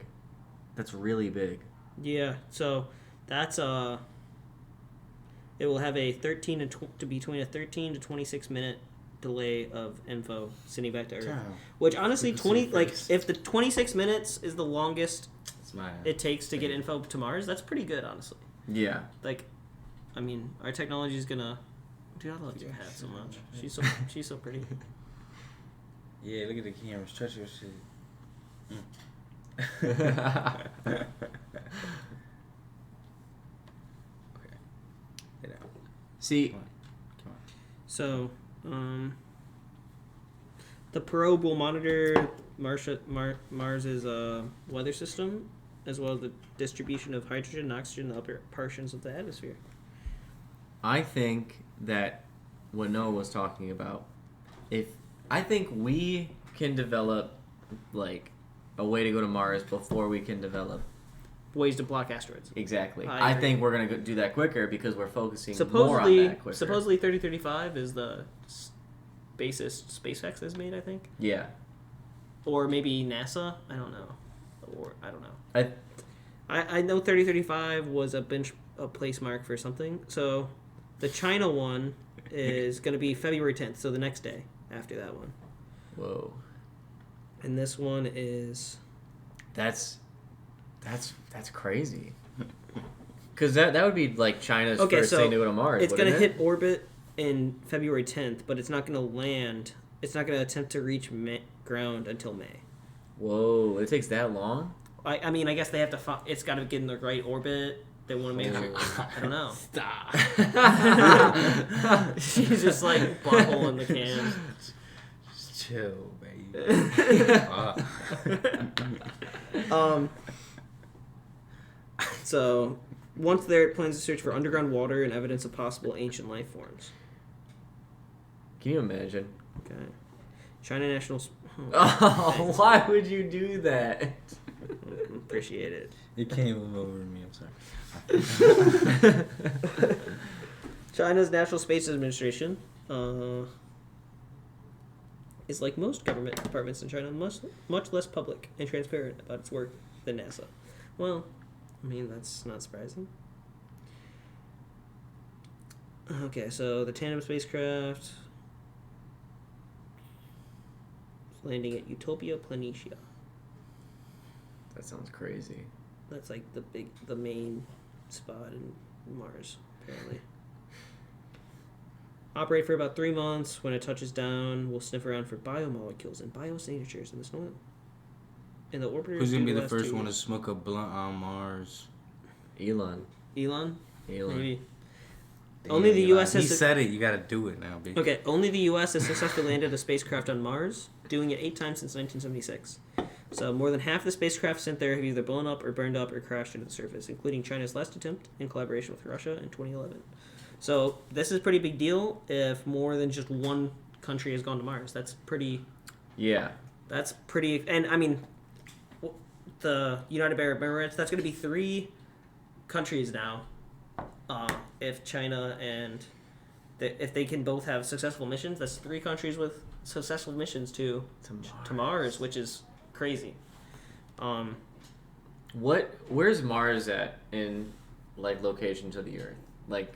That's really big. Yeah, so that's it will have a 13 to between a 13 to 26 minute delay of info sending back to Earth. Damn. Which honestly, Let's 20 see like first. if the 26 minutes is the longest It's my. it takes to get info to Mars, that's pretty good, honestly. Yeah. Like, I mean, our technology is gonna. Dude, I love your hat so much. She's so pretty. Yeah, look at the camera. Stretch your shit. Okay. Get out. See, Come on. So, the probe will monitor Mars's weather system, as well as the distribution of hydrogen and oxygen in the upper portions of the atmosphere. I think that what Noah was talking about, I think we can develop like a way to go to Mars before we can develop Ways to block asteroids. exactly. I I agree. think we're gonna do that quicker because we're focusing more on Supposedly, that quicker. 3035 is the basest SpaceX has made, I think, Yeah. or maybe NASA. I don't know, or I don't know. I I know 3035 was a place mark for something. So the China one is going to be February 10th, so the next day after that one. whoa. And this one is That's crazy. Because that would be like China's first so thing to go to Mars. it's going to wouldn't hit orbit in February 10th, but it's not going to land. It's not going to attempt to reach ground until May. Whoa, it takes that long? I mean, I guess they have to. It's got to get in the right orbit. They want to make sure. I don't know. Stop. She's just like butthole in the can. Just chill, baby. So, once there, it plans to search for underground water and evidence of possible ancient life forms. Can you imagine? Okay. China National... Oh, why would you do that? Appreciate it. It came over me, I'm sorry. China's National Space Administration is like most government departments in China, much less public and transparent about its work than NASA. Well, I mean, that's not surprising. Okay, so the tandem spacecraft landing at Utopia Planitia. That sounds crazy. That's like the main spot in Mars, apparently. Operate for about 3 months. When it touches down, we'll sniff around for biomolecules and biosignatures in the soil. In the orbiter. Who's gonna be the first one to smoke a blunt on Mars? Elon. Elon? Maybe. Damn, Only the U.S. has... He said it. You gotta do it now, bitch. Okay, only the U.S. has successfully landed a spacecraft on Mars, doing it 8 times since 1976. So more than half the spacecraft sent there have either blown up or burned up or crashed into the surface, including China's last attempt in collaboration with Russia in 2011. So this is a pretty big deal if more than just one country has gone to Mars. That's pretty... Yeah. That's pretty... And, I mean, the United Arab Emirates, that's going to be 3 countries now. If China and... if they can both have successful missions, that's 3 countries with successful missions to Mars, which is crazy. Where's Mars at in, like, location to the Earth? Like,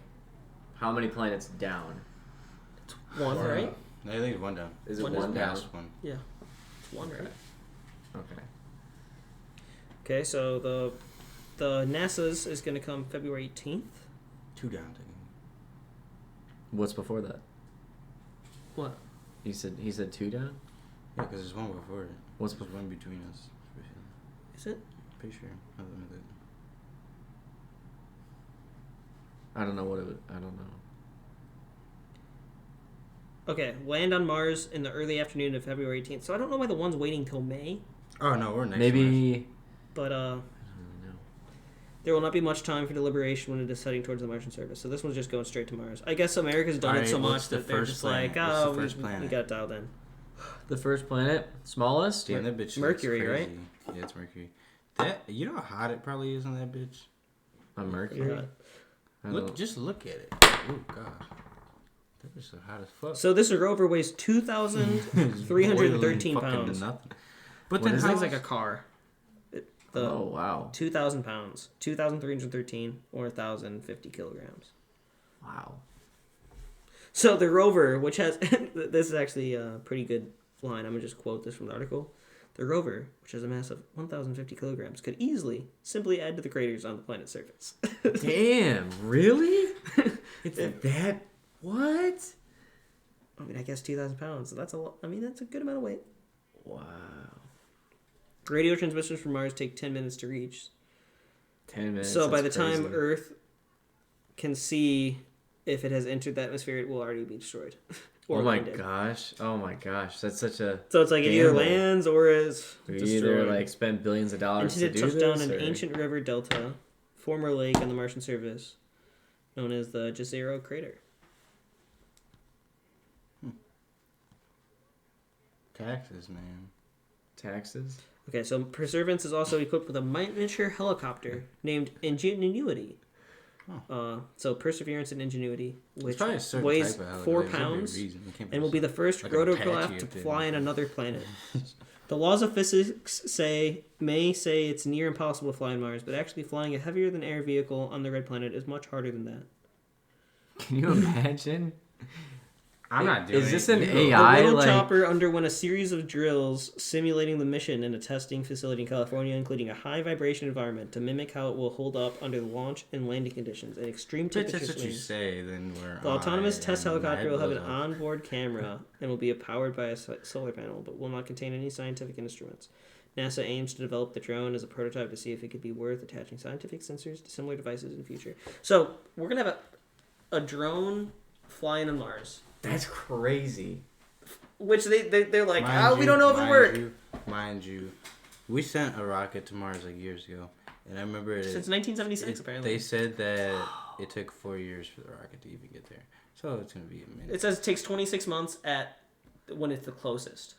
how many planets down? It's 1, right? I think it's 1 down. Is it One one down? Past 1. Yeah. It's 1, right? Okay. Okay, so the NASA's is going to come February 18th. 2 down, technically. What's before that? What? He said 2 down? Yeah, because there's 1 before it. What's There's 1 between us. Is it? Pretty sure. I don't know what it would... I don't know. Okay, land on Mars in the early afternoon of February 18th. So I don't know why the one's waiting till May, Oh, no, we're next. Maybe... but I don't know. there will not be much time for deliberation when it is heading towards the Martian surface. So this one's just going straight to Mars. I guess America's done it so much that they're just like, oh, we got it dialed in. The first planet? Smallest? Damn, that bitch Mercury, looks right? crazy. Yeah, it's Mercury. You know how hot it probably is on that bitch? On Mercury? Yeah. Just look at it. Oh god, that bitch so hot as fuck. So this rover weighs 2,313 pounds. But Then then thing's like a car. Oh, wow. 2,000 pounds. 2,313 or 1,050 kilograms. Wow. So the rover, which has... this is actually a pretty good line. I'm going to just quote this from the article. The rover, which has a mass of 1,050 kilograms, could easily simply add to the craters on the planet's surface. Damn, really? It's that... What? I mean, I guess 2,000 pounds. So that's a lot. I mean, that's a good amount of weight. Wow. Radio transmissions from Mars take 10 minutes to reach. 10 minutes. So by the that's time crazy. Earth can see if it has entered the atmosphere, it will already be destroyed. Oh my landed. gosh. Oh my gosh. That's such a... So it's like it either gamble. lands or is We destroyed. either like spend billions of dollars to Intended do touchdown this, in or... an ancient river delta, former lake on the Martian surface, known as the Jezero crater. Taxes, man. Taxes? Okay, so Perseverance is also equipped with a miniature helicopter named Ingenuity. So Perseverance and Ingenuity, which weighs 4 pounds and will be the first like rotocraft to fly on another planet. The laws of physics may say it's near impossible to fly on Mars, but actually flying a heavier than air vehicle on the red planet is much harder than that. Can you imagine? I'm not doing it. Is this an The AI? little Like... chopper underwent a series of drills simulating the mission in a testing facility in California, including a high vibration environment to mimic how it will hold up under the launch and landing conditions and extreme Bitch, temperature that's what you swings. say, then we're The autonomous test and helicopter will have an my blows up. onboard camera and will be powered by a solar panel, but will not contain any scientific instruments. NASA aims to develop the drone as a prototype to see if it could be worth attaching scientific sensors to similar devices in the future. So we're gonna have a drone flying on Mars. That's crazy. Which they're like, we don't know if it'll work. Mind you, we sent a rocket to Mars like years ago, and I remember since 1976 apparently. They said that it took 4 years for the rocket to even get there, so it's gonna be a minute. It says it takes 26 months when it's the closest.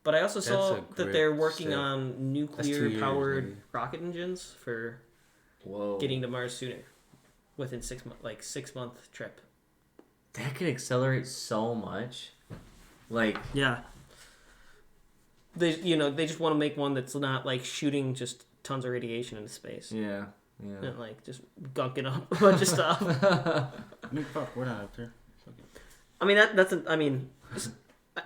But I also saw that they're working on nuclear-powered rocket engines for getting to Mars sooner, within 6 months, 6 month trip. That could accelerate so much. Like yeah, they just want to make one that's not like shooting just tons of radiation into space. Yeah. And like just gunking up a bunch of stuff. I mean, fuck, we're not up there. I mean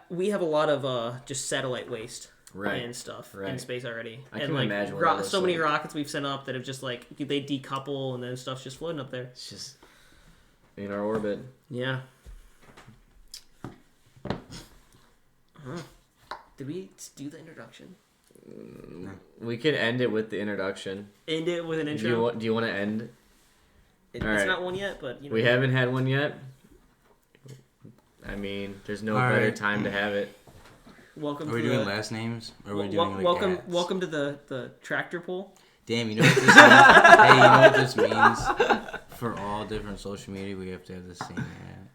we have a lot of just satellite waste and stuff in space already. I can imagine what so many rockets we've sent up that have just like they decouple and then stuff's just floating up there. It's just in our orbit. Yeah. Did we do the introduction? We could end it with the introduction. End it with an intro? Do you want to end? It's not one yet, but... We haven't had one yet. I mean, there's no better time to have it. Welcome. Are we doing last names? Or are we doing welcome to the tractor pull. Damn, you know what this means? Hey, you know what this means? For all different social media, we have to have the same ad.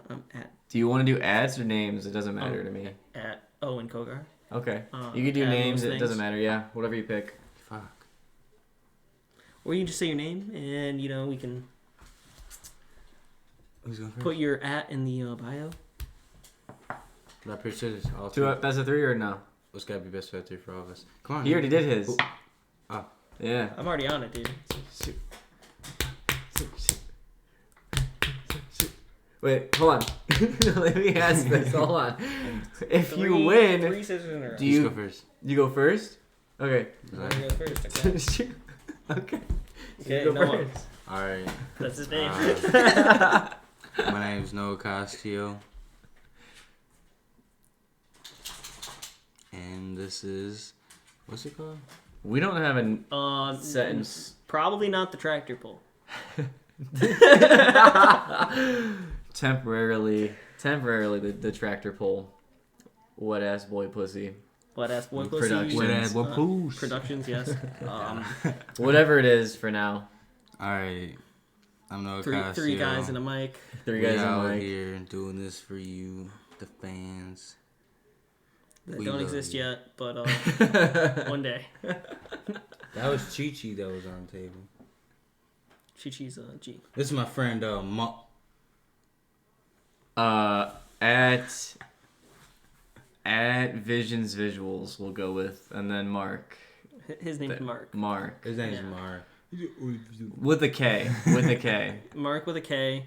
I'm at... Do you want to do ads or names? It doesn't matter to me. At Owen Kogar. Okay. You can do names. It doesn't matter. Yeah, whatever you pick. Fuck. Or you can just say your name, and we can put your at in the bio. That picture all two. Best of three or no? It's gotta be best of three for all of us. Come on. He already did his. Oh. Yeah. I'm already on it, dude. Wait, hold on. Let me ask this. Hold on. If you win, 3 scissors in a row. Do you go first? You go first? Okay. I'm gonna go first. Okay. Okay, go Noah. first. All right. That's his name. My name is Noah Castillo. And this is... What's it called? We don't have a sentence. Probably not the tractor pull. Temporarily the tractor pull. Wet ass boy pussy. Wet ass boy pussy. Productions. Wet ass boy pussy. Productions, yes. Whatever it is for now. Alright. I'm Noah Castillo. Three guys and a mic. Three guys and a out mic. here doing this for you, the fans. That don't exist yet, but one day. That was Chi-Chi that was on the table. Chi-Chi's G. This is my friend at Visions Visuals we'll go with, and then Mark. His name's Mark. Mark. His name's Mark. With a K. With a K. Mark with a K.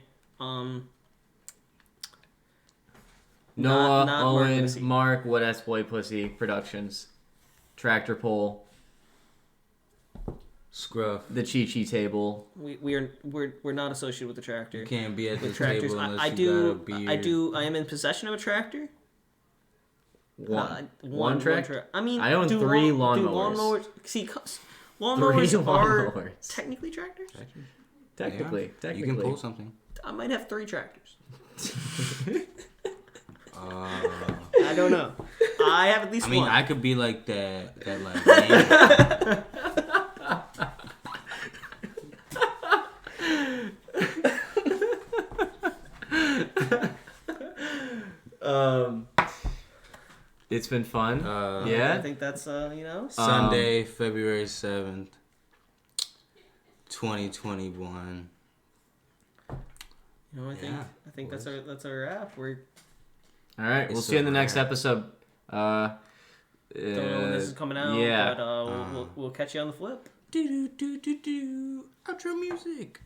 Noah, not Owen, Mark, What Ass Boy Pussy Productions, Tractor Pull, Scruff, the Chi-Chi Table. We're not associated with the tractor. You can't be at the tractors. table unless I you got a beard. I am in possession of a tractor. One tractor. I mean, I own 3 lawnmowers. See, lawnmowers are lawnmowers. technically tractors. Technically. You can pull something. I might have 3 tractors. I don't know. I have at least one. I mean, I could be like that like It's been fun. I think that's Sunday, February 7th, 2021. I think that's our wrap. We're all right. We'll see you in the next episode. Don't know when this is coming out. Yeah. But we'll catch you on the flip. Outro music.